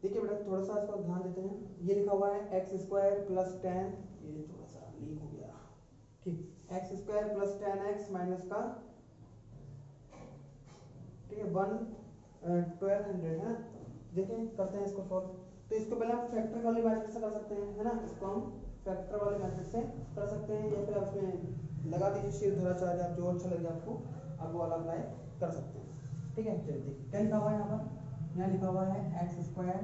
[SPEAKER 1] देखिए बेटा थोड़ा सा इसको ध्यान देते हैं। ये लिखा हुआ है x स्क्वायर प्लस 10, ये थोड़ा सा लीक हो गया, ठीक, x square plus 10x minus का, ठीक है 1200 है ना। देखिए करते हैं इसको सॉल्व। तो इसको पहले हम फैक्टर वाले मेथड से कर सकते हैं, है ना, इसको हम फैक्टर वाले मेथड से कर सकते हैं या फिर आप इसमें लगा दीजिए श्रीधराचार्य, आप जो अच्छा लगे आपको आप वो वाला अप्लाई कर सकते हैं। ठीक है, चलिए देखिए क्या लिखा हुआ है यहाँ पर, यहाँ लिखा हुआ है x स्क्वायर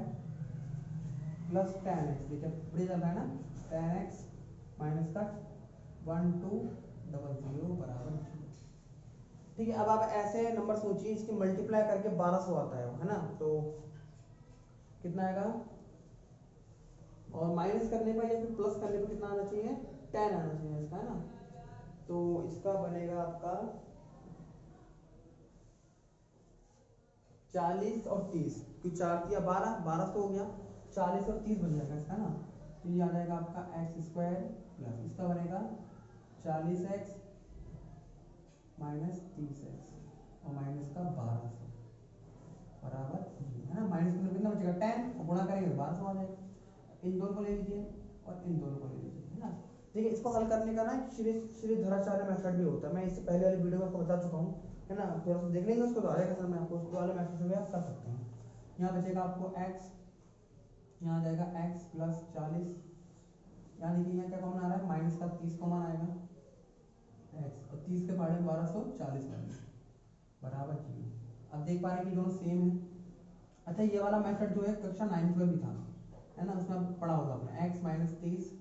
[SPEAKER 1] प्लस 10x, देखिए बढ़िया चल रहा है ना, 10x माइनस का 1200 बराबर 0। ठीक है, अब आप ऐसे नंबर सोचिए, इसकी मल्टीप्लाई करके 1200 आता है ना, तो कितना आएगा, और माइनस करने पर या फिर प्लस करने पर कितना आना चाहिए, 10 आना चाहिए इसका, है ना। तो इसका बनेगा आपका 40 और 30, क्योंकि 4 या 1200 हो गया, 40 और 30 बन जाएगा इसका ना। तो ये आ जाएगा आपका x स्क्वायर प्लस इसका बनेगा 40x माइनस 30x और माइनस का 1200 बराबर, है ना। माइनस में कितना बचेगा 10 और गुणा करेंगे तो 1200 आ जाएगा। इन दोनों को ले लीजिए और इन दोनों को ले लीजिए, है ना। देखिए इसको हल करने का ना श्रीधराचार्य मेथड भी होता है, मैं इससे पहले वाली वीडियो में आपको बता चुका हूँ, है ना। थोड़ा सा देख लेंगे उसको तो आएगा सर, मैं आपको उसको वाले मेथड से भी आप कर सकते हैं। यहाँ बचेगा आपको x, यहाँ आ जाएगा x प्लस 40, यहाँ देखिए यहाँ क्या कॉमन आ रहा है, माइनस का 30 कॉमन आएगा x और 30 के फाड़े 1240 बराबर 0। अब देख पा रहे हैं कि दोनों सेम है। अच्छा ये वाला मेथड जो है कक्षा 9th में भी था, है ना, उसमें पढ़ा होगा आपने, x माइनस 30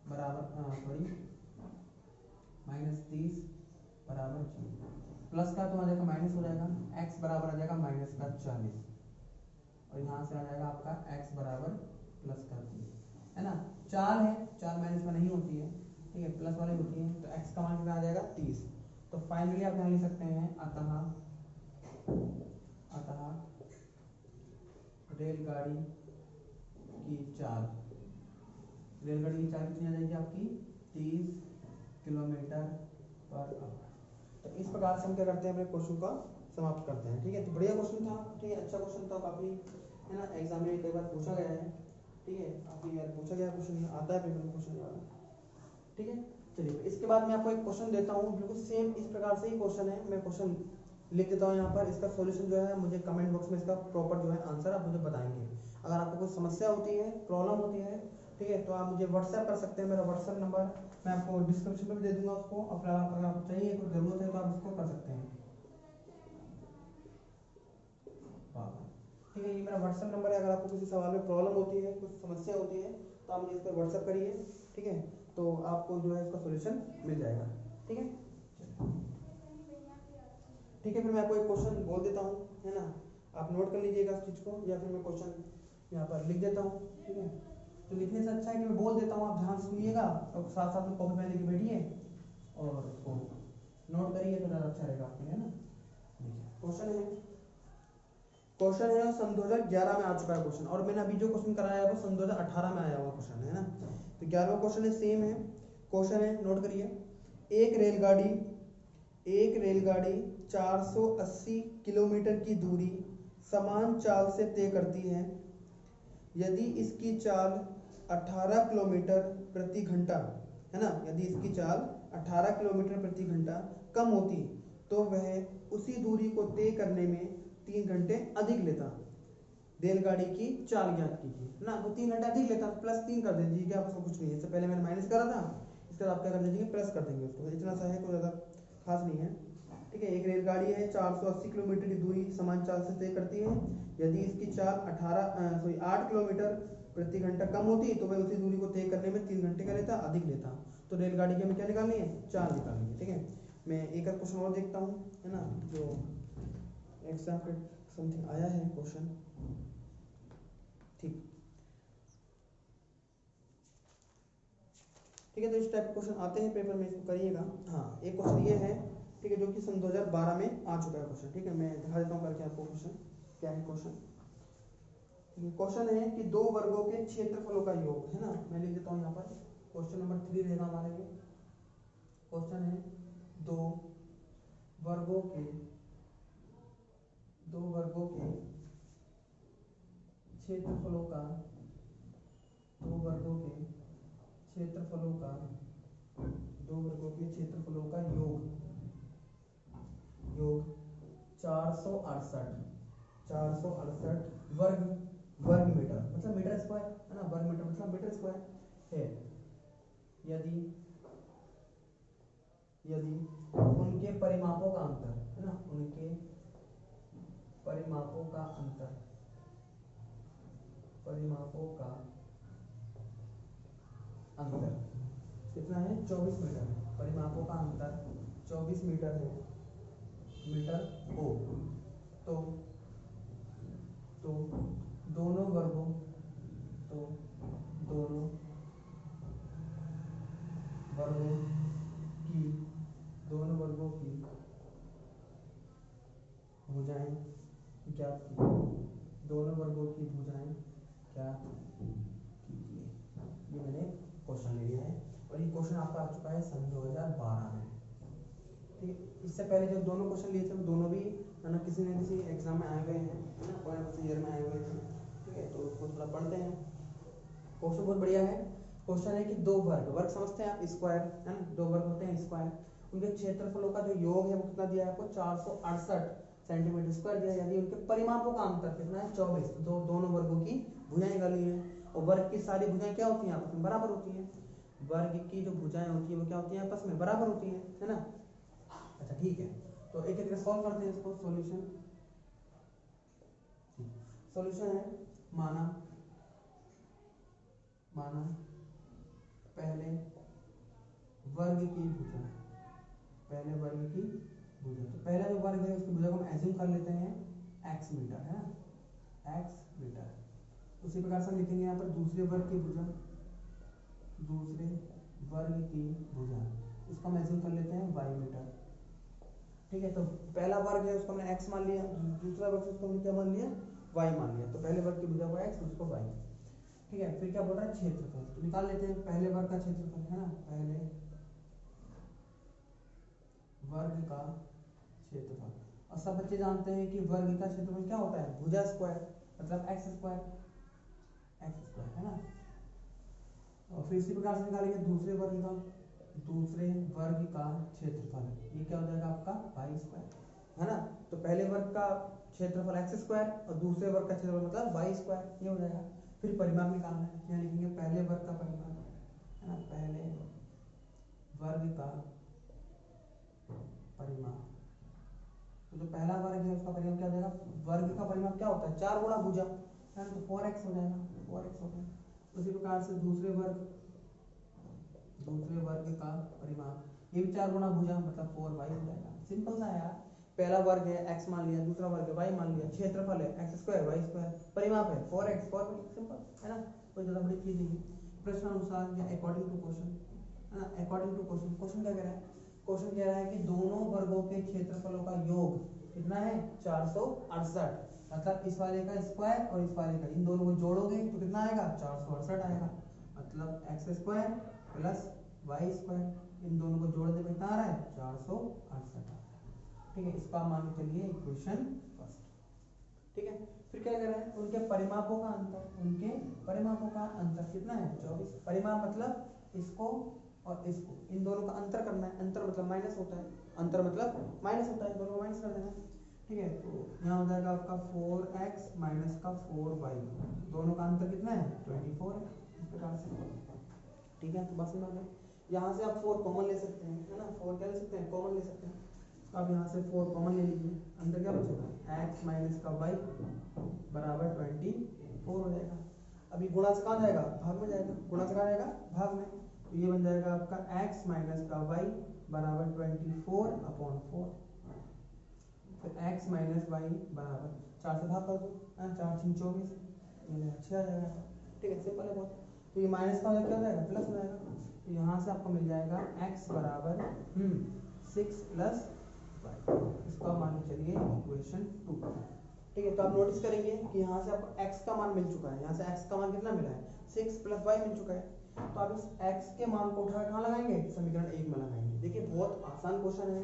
[SPEAKER 1] बराबर सॉरी माइनस 30 बराबर 0, प्लस का तो आ जाएगा माइनस हो जाएगा, x बराबर आ जाएगा माइनस का 40 और यहाँ से आ जाएगा आपका x बराबर प्लस का 30, है ना। 4 है, 4 माइनस में नहीं होती है, ठीक है, प्लस वाली होती है, तो x का मान कितना आ जाएगा 30। तो फाइनली आप यहाँ लिख सकते हैं अतः रेलगाड़ी की चाल कितनी आ जाएगी आपकी 30 किलोमीटर पर आवर। तो इस प्रकार से हम क्या करते हैं, अपने क्वेश्चन का समाप्त करते हैं। ठीक है, तो बढ़िया क्वेश्चन था, ठीक है, अच्छा क्वेश्चन था काफी, है ना, एग्जाम में कई बार पूछा गया है। ठीक है, आपके यार पूछा गया क्वेश्चन आता है पेपर में क्वेश्चन वाला, ठीक है। चलिए इसके बाद मैं आपको एक क्वेश्चन देता हूँ, बिल्कुल सेम इस प्रकार से ही क्वेश्चन है, मैं क्वेश्चन लिख देता हूँ यहाँ पर, इसका सॉल्यूशन जो है मुझे कमेंट बॉक्स में इसका प्रॉपर जो है आंसर आप मुझे बताएंगे। अगर आपको कोई समस्या होती है, प्रॉब्लम होती है, ठीक है, तो आप मुझे व्हाट्सएप कर सकते हैं, मेरा व्हाट्सएप नंबर मैं आपको डिस्क्रिप्शन में भी दे दूंगा उसको, अगर आपको चाहिए कोई जरूरत है तो आप उसको कर सकते हैं। ठीक है, ये मेरा व्हाट्सएप नंबर है, अगर आपको किसी सवाल में प्रॉब्लम होती है, कुछ समस्या होती है, तो आप मुझे इस पर व्हाट्सएप करिए, ठीक है, तो आपको जो है इसका सॉल्यूशन मिल जाएगा, ठीक है। ठीक है, फिर मैं आपको एक क्वेश्चन बोल देता हूँ, है ना, आप नोट कर लीजिएगा इस चीज़ को, या फिर मैं क्वेश्चन यहाँ पर लिख देता हूँ, ठीक है। तो लिखने से अच्छा है कि मैं बोल देता हूँ, आप ध्यान सुनिएगा और साथ साथ में कॉपी पेन लेके बैठिए और इसको नोट करिए, तो ज़्यादा अच्छा रहेगा आपके लिए, है ना। क्वेश्चन है सन 2011 में आ चुका है क्वेश्चन, और मैंने अभी जो क्वेश्चन कराया है वो सन 2018 में आया हुआ क्वेश्चन है ना। तो 11वां क्वेश्चन है, सेम है क्वेश्चन है, नोट करिए। एक रेलगाड़ी 480 किलोमीटर की दूरी समान चाल से तय करती है। यदि इसकी चाल 18 किलोमीटर प्रति घंटा, है ना, यदि इसकी चाल 18 किलोमीटर प्रति घंटा कम होती तो वह उसी दूरी को तय करने में 3 घंटे अधिक लेता। रेलगाड़ी की चाल ज्ञात कीजिए, है ना, तो 3 घंटे अधिक लेता, +3 कर दीजिए, क्या आपको कुछ नहीं है, इससे पहले मैंने माइनस करा था, इसके बाद आप क्या कर दीजिए, प्लस कर देंगे उसको, इतना सा है, कोई ज़्यादा खास नहीं है, ठीक है। एक रेलगाड़ी है, 480 किलोमीटर की दूरी समान चाल से तय करती है। यदि इसकी चाल 8 किलोमीटर प्रति घंटा कम होती तो वह उसी दूरी को तय करने में 3 घंटे का लेता, अधिक लेता। तो रेलगाड़ी की हमें क्या निकालनी है, चाल निकालनी है, ठीक है। मैं एक और क्वेश्चन और देखता हूँ, है ना, जो एग्जाम पे समथिंग आया है क्वेश्चन, ठीक ठीक है। तो इस टाइप के क्वेश्चन आते हैं पेपर में, इसको करिएगा। हाँ, एक क्वेश्चन ये है, ठीक है, जो कि सन 2012 में आ चुका है क्वेश्चन, ठीक है, मैं दिखा देता हूँ करके आपको क्वेश्चन क्या है। क्वेश्चन है कि 2 वर्गों के क्षेत्रफलों का योग, है ना, मैं लिख देता हूँ यहाँ पर, क्वेश्चन नंबर 3 रहेगा हमारे लिए। क्वेश्चन है 2 वर्गों के क्षेत्रफलों का 2 वर्गों के क्षेत्रफलों का 2 वर्गों के क्षेत्रफलों का योग 468 वर्ग मीटर, मतलब मीटर स्क्वायर, है ना, वर्ग मीटर मतलब मीटर स्क्वायर है। यदि उनके परिमापों का अंतर, है ना, उनके परिमापों का अंतर कितना है, 24 मीटर है, परिमापों का अंतर 24 मीटर है, मीटर हो, तो दोनों वर्गों की भुजाएं ज्ञात कीजिए। दोनों वर्गों की भुजाएं ज्ञात कीजिए। ये मैंने क्वेश्चन ले लिया है, और ये क्वेश्चन आपका आ चुका है सन 2012 में, ठीक है। इससे पहले जो दोनों क्वेश्चन लिए थे वो दोनों भी, है ना, किसी न किसी एग्जाम में आए हुए हैं, है ना, कोई ना कोई ईयर में आए हुए हैं, ठीक है। तो उसको थोड़ा पढ़ते हैं। क्वेश्चन बहुत बढ़िया है। क्वेश्चन है कि 2 वर्ग समझते हैं आप, स्क्वायर, है ना, 2 वर्ग होते हैं स्क्वायर, उनके क्षेत्रफलों का जो योग है वो कितना दिया है आपको, 468 सेंटीमीटर स्क्वायर दिया है। यदि उनके परिमापों का अंतर कितना है, 24, तो दोनों वर्गों की भुजाएं निकाली है, और वर्ग की सारी भुजाएं क्या होती हैं, आपस में बराबर होती हैं। वर्ग की जो भुजाएं होती है वो क्या होती हैं, आपस में बराबर होती हैं, है ना। अच्छा ठीक है, तो एक एक सॉल्व करते हैं इसको। सॉल्यूशन है, माना पहले वर्ग की भुजा, तो पहला जो वर्ग है उसकी भुजा को हम एज्यूम कर लेते हैं x मीटर, है ना, x मीटर। उसी प्रकार से हम लिखेंगे यहाँ पर दूसरे वर्ग की भुजा, उसको हम एज्यूम कर लेते हैं y मीटर, ठीक है। तो पहला वर्ग है उसको हमने x मान लिया, दूसरा वर्ग उसको हमने क्या मान लिया, y मान लिया। तो पहले वर्ग की भुजा को x, उसको y, ठीक है। फिर क्या बोल रहा है, क्षेत्रफल, तो निकाल लेते हैं पहले वर्ग का क्षेत्रफल, है ना, पहले वर्ग का क्षेत्रफल। और सब बच्चे जानते हैं कि वर्ग का क्षेत्रफल क्या होता है, भुजा स्क्वायर, मतलब एक्स एक्स स्क्वायर, है ना। और फिर इसी प्रकार से निकालेंगे दूसरे वर्ग का क्षेत्रफल, ये क्या हो जाएगा आपका वाई स्क्वायर, है ना। तो पहले वर्ग का क्षेत्रफल एक्स स्क्वायर और दूसरे वर्ग का क्षेत्रफल मतलब वाई स्क्वायर, ये हो जाएगा। फिर परिमाप निकालना है, क्या लिखेंगे, पहले वर्ग का परिमाप, है ना, पहले वर्ग का परिमाप। तो जो पहला वर्ग है उसका परिमाप क्या हो जाएगा, वर्ग का परिमाप क्या होता है, 4 गुणा भुजा, है ना, तो 4x हो जाएगा, 4x हो गया। उसी प्रकार से दूसरे वर्ग का परिमाप, ये भी 4 गुणा भुजा मतलब 4y हो जाएगा। सिंपल सा है यार, पहला वर्ग है x मान लिया, दूसरा वर्ग है y मान लिया, क्षेत्रफल है x स्क्वायर y स्क्वायर, परिमाप है 4x 4y, सिंपल, है ना, कोई ज्यादा बड़ी चीज नहीं। प्रश्न अनुसार या अकॉर्डिंग टू क्वेश्चन, है ना, अकॉर्डिंग टू क्वेश्चन, क्वेश्चन क्या कह रहा है, क्वेश्चन कह रहा है कि दोनों वर्गों के क्षेत्रफलों का योग कितना है 468, मतलब इस वाले का स्क्वायर और इस वाले का, इन दोनों को जोड़ोगे तो कितना आएगा 468 आएगा, मतलब X square plus Y square, इन दोनों को जोड़ने पर कितना आ रहा है 468 आ रहा है, ठीक है। इसका मान के चलिए इक्वेशन फर्स्ट, ठीक है। फिर क्या कर रहे हैं, उनके परिमापों का अंतर कितना है 24, परिमाप मतलब इसको और इसको, इन दोनों का अंतर करना है, अंतर मतलब माइनस होता है, दोनों माइनस कर देना है, ठीक है। तो यहाँ हो जाएगा आपका 4x माइनस का 4y, दोनों का अंतर कितना है 24 है, इस प्रकार से, ठीक है। तो बस में यहाँ से आप 4 कॉमन ले सकते हैं, है ना, 4 क्या ले सकते हैं, कॉमन ले सकते हैं। अब यहाँ से 4 कॉमन ले लीजिए, अंदर क्या बचेगा x माइनस का y बराबर 24 हो जाएगा। अभी गुणा से कहाँ जाएगा, भाग में जाएगा, गुणा से कहाँ जाएगा, भाग में, तो ये बन जाएगा आपका x माइनस का y बराबर 24/4, फिर x माइनस वाई बराबर 4 से भाग कर दो, 4 6 24, ये 6 आ जाएगा, ठीक है, सिंपल है बहुत। तो ये माइनस का क्या हो जाएगा, प्लस हो जाएगा, तो यहाँ से आपको मिल जाएगा x बराबर 6 प्लस वाई, इसका मान चलिए इक्वेशन 2, ठीक है। तो आप नोटिस करेंगे कि यहाँ से आपको x का मान मिल चुका है, यहाँ से x का मान कितना मिला है 6 प्लस वाई मिल चुका है, तो आप इस x के मान को उठा कहाँ लगाएंगे, समीकरण 1 में लगाएंगे। देखिए बहुत आसान क्वेश्चन है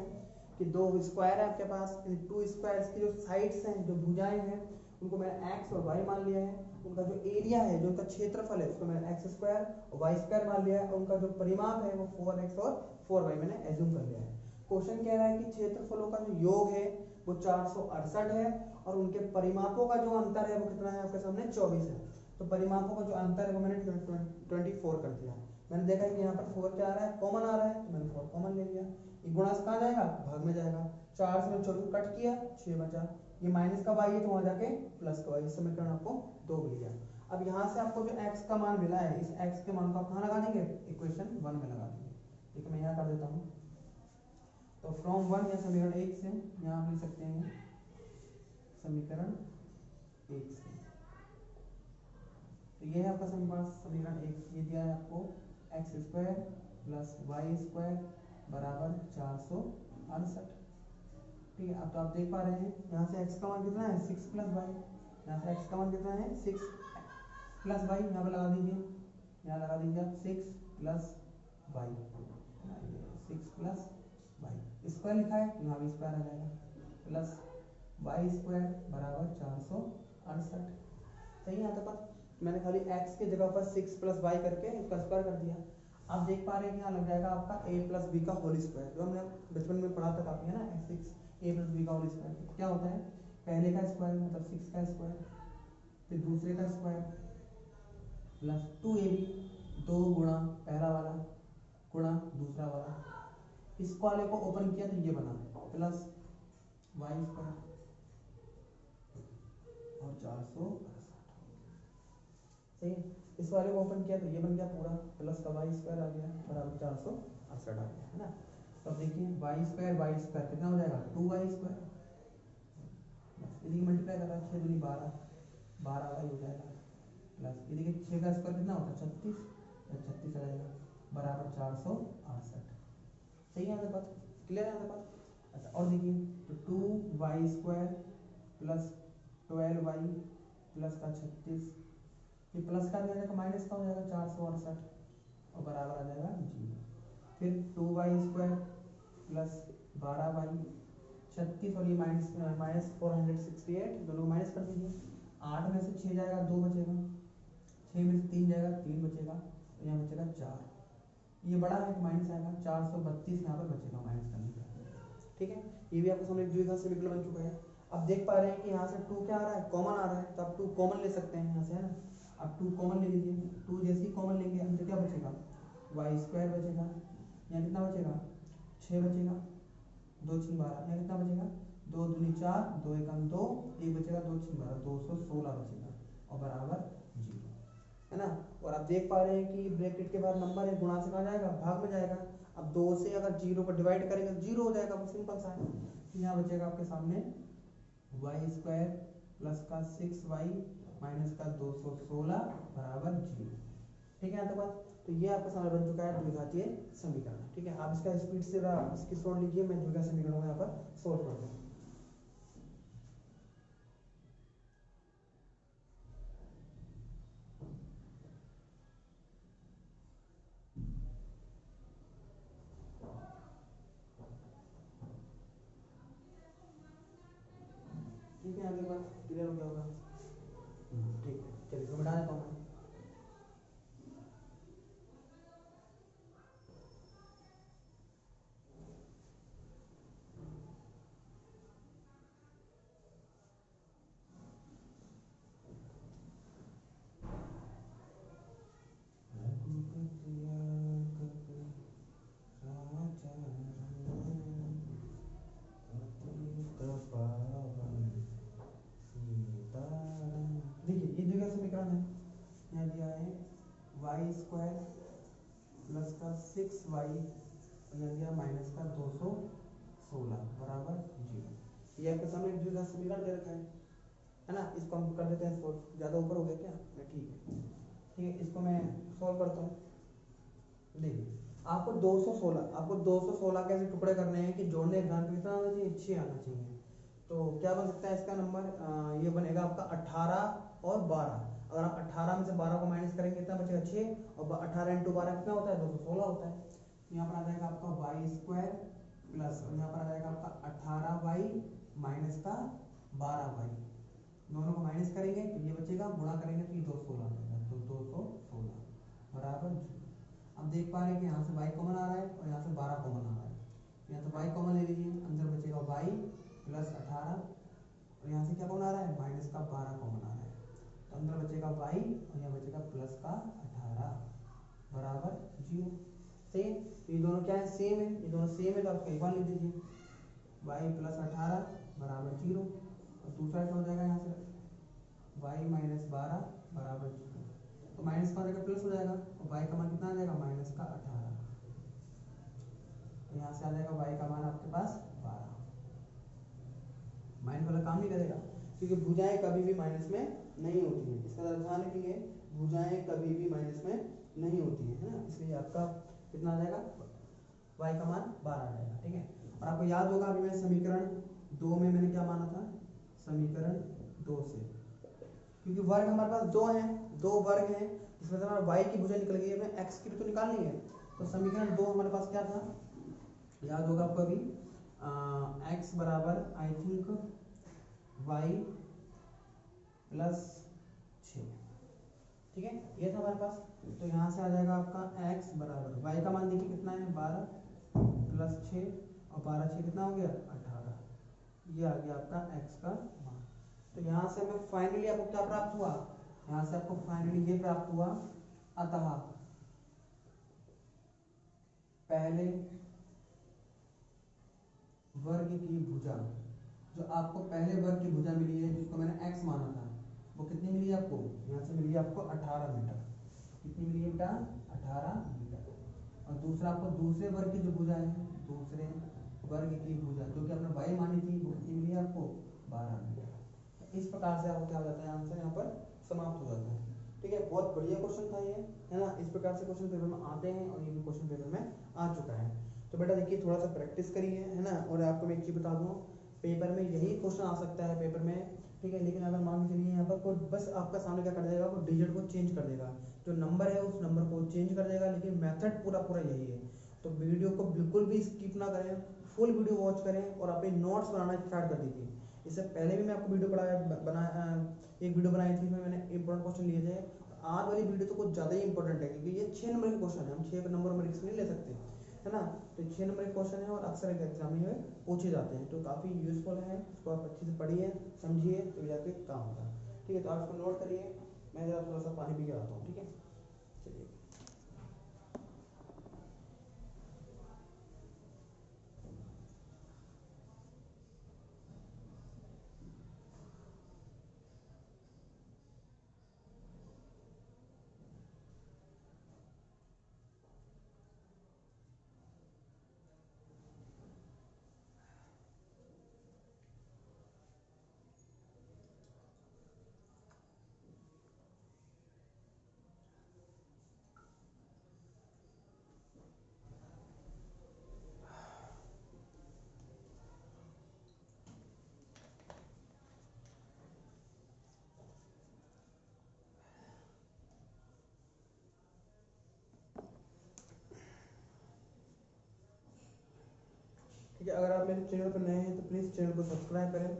[SPEAKER 1] कि दो स्क्वायर है आपके पास, इन टू स्क्वायर्स की जो साइड्स हैं, जो भुजाएं हैं, उनको मैंने x और y मान लिया है, उनका जो एरिया है, जो उनका क्षेत्रफल है, उसको मैंने x स्क्वायर और y स्क्वायर मान लिया है, उनका जो परिमाप है वो 4x और 4y मैंने एज्यूम कर लिया है। क्वेश्चन कह रहा है कि क्षेत्रफलों का जो योग है वो 468 है और उनके परिमापों का जो अंतर है वो कितना है आपके सामने 24 है। तो परिमापों का जो अंतर है वो मैंने 24 कर दिया। मैंने देखा कि यहाँ पर 4 क्या आ रहा है, कॉमन आ रहा है, तो मैंने 4 कॉमन ले लिया। ये गुणा से कहाँ जाएगा, भाग में जाएगा, 4 से 24 कट किया, 6 बचा, ये माइनस का y है तो वहाँ जाके प्लस का y, इस समीकरण आपको 2 मिल गया। अब यहाँ से आपको जो x का मान मिला है, इस x के मान को आप कहाँ लगा देंगे, इक्वेशन 1 में लगा देंगे, ठीक है। मैं यहाँ कर देता हूँ, तो फ्रॉम 1 या समीकरण 1 से यहाँ आप लिख सकते हैं समीकरण 1 से, तो ये है आपका समीकरण 1, ये दिया है आपको x square plus Y square बराबर 468, ठीक है। अब तो आप देख पा रहे हैं यहाँ से x का मान कितना है 6 प्लस वाई, यहाँ से x का मान कितना है 6 प्लस वाई, यहाँ पर लगा दीजिए, यहाँ लगा दीजिए आप 6 plus y, 6 plus Y square लिखा है, यहाँ भी स्क्वायर आ जाएगा, प्लस वाई स्क्वायर बराबर 468, सही है। यहाँ तक मैंने खाली x के जगह पर 6 प्लस वाई करके इसका स्क्वायर कर दिया। आप देख पा रहे हैं कि यहाँ लग जाएगा आपका a प्लस बी का होल स्क्वायर, जो हमने बचपन में पढ़ा था काफी, है ना, 6a प्लस बी का होल स्क्वायर क्या होता है, पहले का स्क्वायर मतलब 6 का स्क्वायर, फिर दूसरे का स्क्वायर प्लस 2ab, 2 गुणा पहला वाला गुणा दूसरा वाला, इस वाले को ओपन किया तो ये बना प्लस वाई स्क्वायर और 468, सही है। इस वाले को ओपन किया तो ये बन गया पूरा, प्लस का वाई स्क्वायर आ गया बराबर 468 आ गया, है ना। तो अब देखिए वाई स्क्वायर कितना हो जाएगा 2y स्क्वायर, यदि मल्टीप्लाई कर रहा है 6 दूनी 12, 12y हो जाएगा, प्लस ये देखिए 6 का स्क्वायर कितना होता है 36, 36 आ जाएगा बराबर 468, सही है। यहाँ बात क्लियर है, यहाँ बात। अच्छा और देखिए तो 2y square plus 12y plus का 36, ये प्लस का भी आ जाएगा माइनस का हो जाएगा 468 और बराबर आ जाएगा 0, फिर 2y स्क्वायर प्लस 12y 36 और ये माइनस 468, दोनों को माइनस कर दीजिए, 8 में से 6 जाएगा 2 बचेगा, 6 में से 3 जाएगा, 3 बचेगा, तो यहाँ बचेगा 4। ये बड़ा है तो माइनस आएगा, 432 यहाँ पर बचेगा माइनस करने का। ठीक है, ये भी आपके सामने एक द्विघात समीकरण बन चुका है। अब देख पा रहे हैं कि यहाँ से 2 क्या आ रहा है, कॉमन आ रहा है, तो आप 2 कॉमन ले सकते हैं यहाँ से, है ना। आप 2 कॉमन ले लीजिए, 2 जैसे ही कॉमन लेंगे अंदर क्या बचेगा, y² बचेगा, यहाँ कितना बचेगा 6 बचेगा, 2 6 12, यहाँ कितना बचेगा 2 दूनी 4, 2 एकम 2, 1 बचेगा, 2 6 12, 216 बचेगा और बराबर 0, है ना। और आप देख पा रहे हैं कि ब्रैकेट के बाद नंबर है, गुणा से कहाँ जाएगा, भाग में जाएगा। अब 2 से अगर 0 को डिवाइड करेंगे तो 0 हो जाएगा, वो सिंपल सा है। यहाँ बचेगा आपके सामने y² प्लस का 6y माइनस का 216 बराबर 0। ठीक है, यहाँ तक बात। तो ये आपके सामने बन चुका है द्विघातीय समीकरण। ठीक है, आप इसका स्पीड से इसकी सोल्व लीजिए, मैं द्विघात समीकरण को यहाँ पर सोल्व कर दूँ। ठीक है, आगे बात क्लियर हो गया होगा। ठीक है, चलिए इसको मिटा देता हूँ मैं। देखिए ये द्विघात समीकरण है, यहाँ दिया है y² प्लस का 6y और यहाँ दिया माइनस का 216 बराबर 0। ये आपके सामने एक द्विघात समीकरण दे रखा है ना। इसको हम कर देते हैं सोल्व। ज़्यादा ऊपर हो गया क्या, ठीक है, इसको मैं सॉल्व करता हूँ। देखिए आपको 216 के ऐसे टुकड़े करने हैं कि जोड़ने एग्जाम पे कितना आना चाहिए, 6 आना चाहिए। तो क्या बन सकता है इसका नंबर, ये बनेगा आपका 18 और 12। अगर आप 18 में से 12 को माइनस करेंगे कितना बचेगा 6, और 18 इंटू 12 कितना होता है 216 होता है। यहाँ पर आ जाएगा आपका y² प्लस, और यहाँ पर आ जाएगा आपका 18y माइनस का 12y, दोनों को माइनस करेंगे तो ये बचेगा, गुणा करेंगे तो ये 216 बचेगा, तो 216 बराबर 0। अब देख पा रहे हैं कि यहाँ से y कॉमन आ रहा है और यहाँ से 12 कॉमन आ रहा है। यहाँ से y कॉमन ले लीजिए, अंदर बचेगा y प्लस 18, और यहाँ से क्या कॉमन आ रहा है माइनस का 12 कॉमन आ रहा है, तो अंदर बचेगा y और यहाँ बचेगा प्लस का 18 बराबर 0। सही है, तो ये दोनों क्या है, सेम है, ये दोनों सेम है, तो आप कहीं बार लिख दीजिए y प्लस 18 बराबर 0, और दूसरा क्या हो जाएगा यहाँ से y माइनस 12 बराबर 0, तो माइनस का जगह प्लस हो जाएगा, और y का मान कितना आ जाएगा माइनस का 18, तो यहाँ से आ जाएगा y का मान आपके पास 12। माइनस वाला काम नहीं करेगा क्योंकि भुजाएं कभी भी माइनस में नहीं होती है, इसका ध्यान रखेंगे, भुजाएं कभी भी माइनस में नहीं होती है ना, इसलिए आपका कितना आ जाएगा y का मान 12 आ जाएगा। ठीक है, और आपको याद होगा अभी मैं समीकरण 2 में मैंने क्या माना था, समीकरण 2 से, क्योंकि वर्ग हमारे पास 2 हैं, 2 वर्ग हैं, इसमें से हमारा y की भुजा निकल गई है, हमें x की भी तो निकालनी है। तो समीकरण 2 हमारे पास क्या था, याद होगा आपको अभी, x बराबर आई थिंक y प्लस 6। ठीक है, ये था हमारे पास। तो यहाँ से आ जाएगा आपका x बराबर, y का मान देखिए कितना है 12 प्लस 6, और 12 6 कितना हो गया 18, ये आ गया आपका x का मान। तो यहाँ से हमें फाइनली आपको क्या प्राप्त हुआ, यहाँ से आपको फाइनली ये प्राप्त हुआ, अतः पहले वर्ग की भुजा, जो आपको पहले वर्ग की भुजा मिली है जिसको मैंने x माना था, वो कितनी मिली है आपको, यहाँ से मिली है आपको 18 मीटर। कितनी मिली है बेटा 18 मीटर। और दूसरा आपको दूसरे वर्ग की जो भुजा है, दूसरे वर्ग की भुजा जो कि आपने y मानी थी, वो कितनी मिली है आपको 12 मीटर। इस प्रकार से आपको क्या हो जाता है, आंसर यहाँ पर समाप्त हो जाता है। ठीक है, बहुत बढ़िया क्वेश्चन था ये, है ना। इस प्रकार से क्वेश्चन पेपर में आते हैं और ये भी क्वेश्चन पेपर में आ चुका है। तो बेटा देखिए थोड़ा सा प्रैक्टिस करिए, है ना। और आपको मैं एक चीज़ बता दूँ, पेपर में यही क्वेश्चन आ सकता है पेपर में, ठीक है। लेकिन अगर मान के चलिए यहाँ पर कोई बस आपका सामने क्या कर देगा, वो डिजिट को चेंज कर देगा, जो नंबर है उस नंबर को चेंज कर देगा, लेकिन मेथड पूरा पूरा यही है। तो वीडियो को बिल्कुल भी स्किप ना करें, फुल वीडियो वॉच करें और अपने नोट्स बनाना स्टार्ट कर दीजिए। इससे पहले भी मैं आपको वीडियो बनाया एक वीडियो बनाई थी, इसमें मैंने इंपॉर्टेंट क्वेश्चन लिए थे, आज वाली वीडियो तो कुछ ज़्यादा ही इंपॉर्टेंट है, क्योंकि ये 6 नंबर के क्वेश्चन है, हम 6 नंबर में रिस्क नहीं ले सकते, है ना। तो 6 नंबर के क्वेश्चन है और अक्सर एग्जाम में पूछे जाते हैं, तो काफ़ी यूजफुल है, इसको आप अच्छे से पढ़िए समझिए तो जाके काम होगा। ठीक है, तो आप इसको नोट करिए, मैं ज़रा थोड़ा सा पानी पी के आता हूँ। ठीक है, चलिए। ठीक है, अगर आप मेरे चैनल पर नए हैं तो प्लीज़ चैनल को सब्सक्राइब करें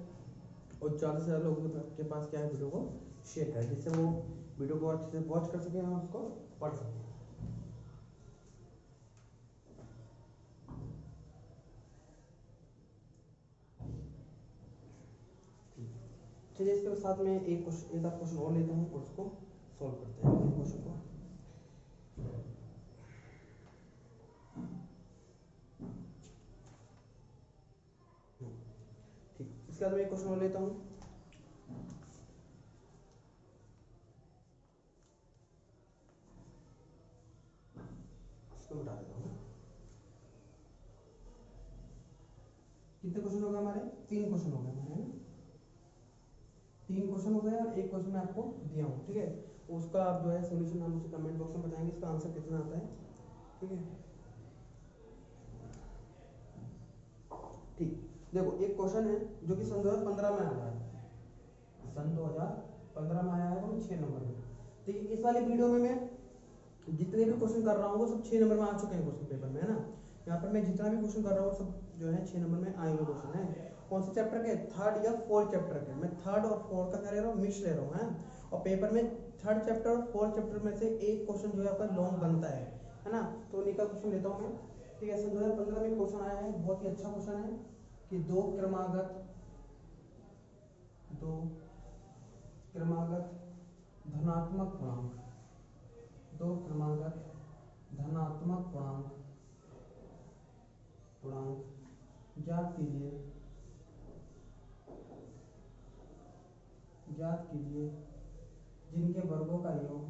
[SPEAKER 1] और ज़्यादा से ज़्यादा लोगों के पास क्या है, वीडियो को शेयर करें, जिससे वो वीडियो को अच्छे से वॉच कर सकें और उसको पढ़ सकें। चलिए, इसके साथ में एक आध क्वेश्चन और लेता हूँ और उसको सॉल्व करते हैं इस क्वेश्चन को। ठीक, इसके बाद मैं एक क्वेश्चन और लेता हूँ। इसको मिटा देता हूँ। कितने क्वेश्चन हो गए हमारे? 3 क्वेश्चन हो गए हमारे, 3 क्वेश्चन हो गए और एक क्वेश्चन मैं आपको दिया हूँ। ठीक है, उसका आप जो है सोल्यूशन हम उसे कमेंट बॉक्स में बताएंगे, इसका आंसर कितना आता है। ठीक है, ठीक, देखो एक क्वेश्चन है जो कि सन 2015 में आया है, सन 2015 में आया है, वो 6 नंबर में। ठीक है, इस वाली वीडियो में मैं जितने भी क्वेश्चन कर रहा हूँ वो सब 6 नंबर में आ चुके हैं क्वेश्चन पेपर में, है ना। यहाँ पर मैं जितना भी क्वेश्चन कर रहा हूँ सब जो है 6 नंबर में आए हुए क्वेश्चन है। कौन से चैप्टर के? 3rd या 4th चैप्टर के। मैं 3rd और 4th का क्या ले रहा हूँ, मिक्स ले रहा हूँ, है। और पेपर में 3rd चैप्टर और 4th चैप्टर में से एक क्वेश्चन जो है आपका लॉन्ग बनता है ना। तो उन्हीं का क्वेश्चन लेता हूँ मैं। ठीक है, सन 2015 में क्वेश्चन आया है, बहुत ही अच्छा क्वेश्चन है कि दो क्रमागत धनात्मक पूर्णांक, दो क्रमागत धनात्मक पूर्णांक ज्ञात कीजिए जिनके वर्गों का योग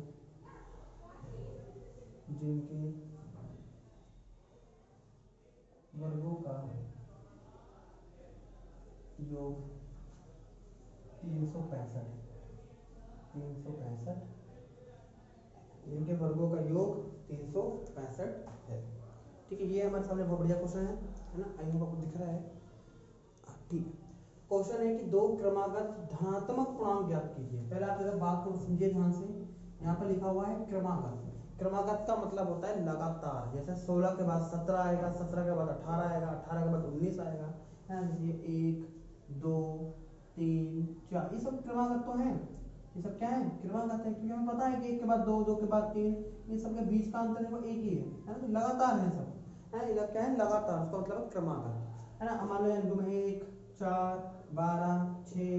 [SPEAKER 1] 365, जिनके वर्गों का योग 365 है। ठीक है, ये हमारे सामने बहुत बढ़िया क्वेश्चन है ना। आई होप आपको दिख रहा है। ठीक है, क्वेश्चन है कि दो क्रमागत धनात्मक पूर्णांक ज्ञात कीजिए। पहले आप जरा बात को समझिए ध्यान से। यहाँ पर लिखा हुआ है क्रमागत। क्रमागत का मतलब होता है लगातार। जैसे 16 के बाद 17 आएगा, 17 के बाद 18 आएगा, 18 के बाद 19 आएगा, है ना। जैसे 1 2 3 4 ये सब क्रमागत तो है। ये सब क्या है? क्रमागत है, क्योंकि हमें पता है कि 1 के बाद 2, 2 के बाद 3, ये सब के बीच का अंतर है एक ही है ना। तो लगातार है सब, है। इधर क्या है? लगातार, उसका मतलब क्रमागत, है ना। मान लो 1 4 12 6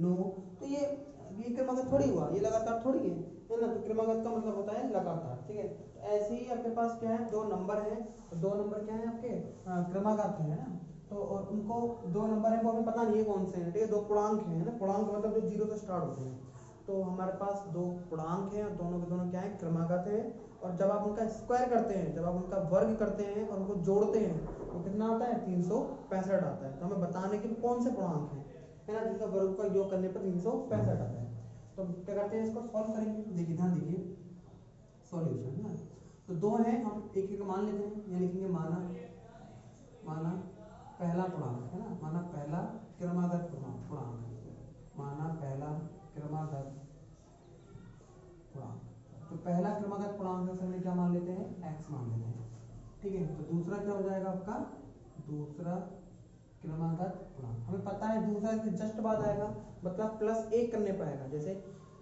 [SPEAKER 1] 9, तो ये क्रमागत थोड़ी हुआ, ये लगातार थोड़ी है ना। तो क्रमागत का मतलब होता है लगातार। ठीक है, तो ऐसे ही आपके पास क्या है, 2 नंबर है, तो 2 नंबर क्या है आपके क्रमागत है ना। तो और उनको 2 नंबर है, वो हमें पता नहीं है कौन से हैं। ठीक है, 2 पूर्णांक है ना। पूर्णांक मतलब जो 0 से स्टार्ट होते हैं। तो हमारे पास 2 पूर्णांक हैं और दोनों के दोनों क्या है? क्रमागत है। और जब आप उनका स्क्वायर करते हैं, जब आप उनका वर्ग करते हैं और उनको जोड़ते हैं, तो कितना आता है? 365 आता है। तो हमें बताने के कौन से पूर्णांक हैं, है ना, जिनका वर्ग का योग करने पर 365 आता है। तो क्या करते हैं, इसको सॉल्व करेंगे। देखिए ध्यान दीजिए, सॉल्यूशन ना। तो 2 हैं, हम एक एक मान लेते हैं। ये लिखेंगे माना पहला पूर्णांक, है ना। माना पहला क्रमागत पूर्णांक, माना पहला क्रमागत पूर्णांक। तो पहला क्रमागत पूर्णांक है, हमने क्या मान लेते हैं? x मान लेते हैं। ठीक है, तो दूसरा क्या हो जाएगा आपका? दूसरा क्रमागत पूर्णांक, हमें पता है दूसरा से जस्ट बाद आएगा, मतलब +1 करने पर आएगा। जैसे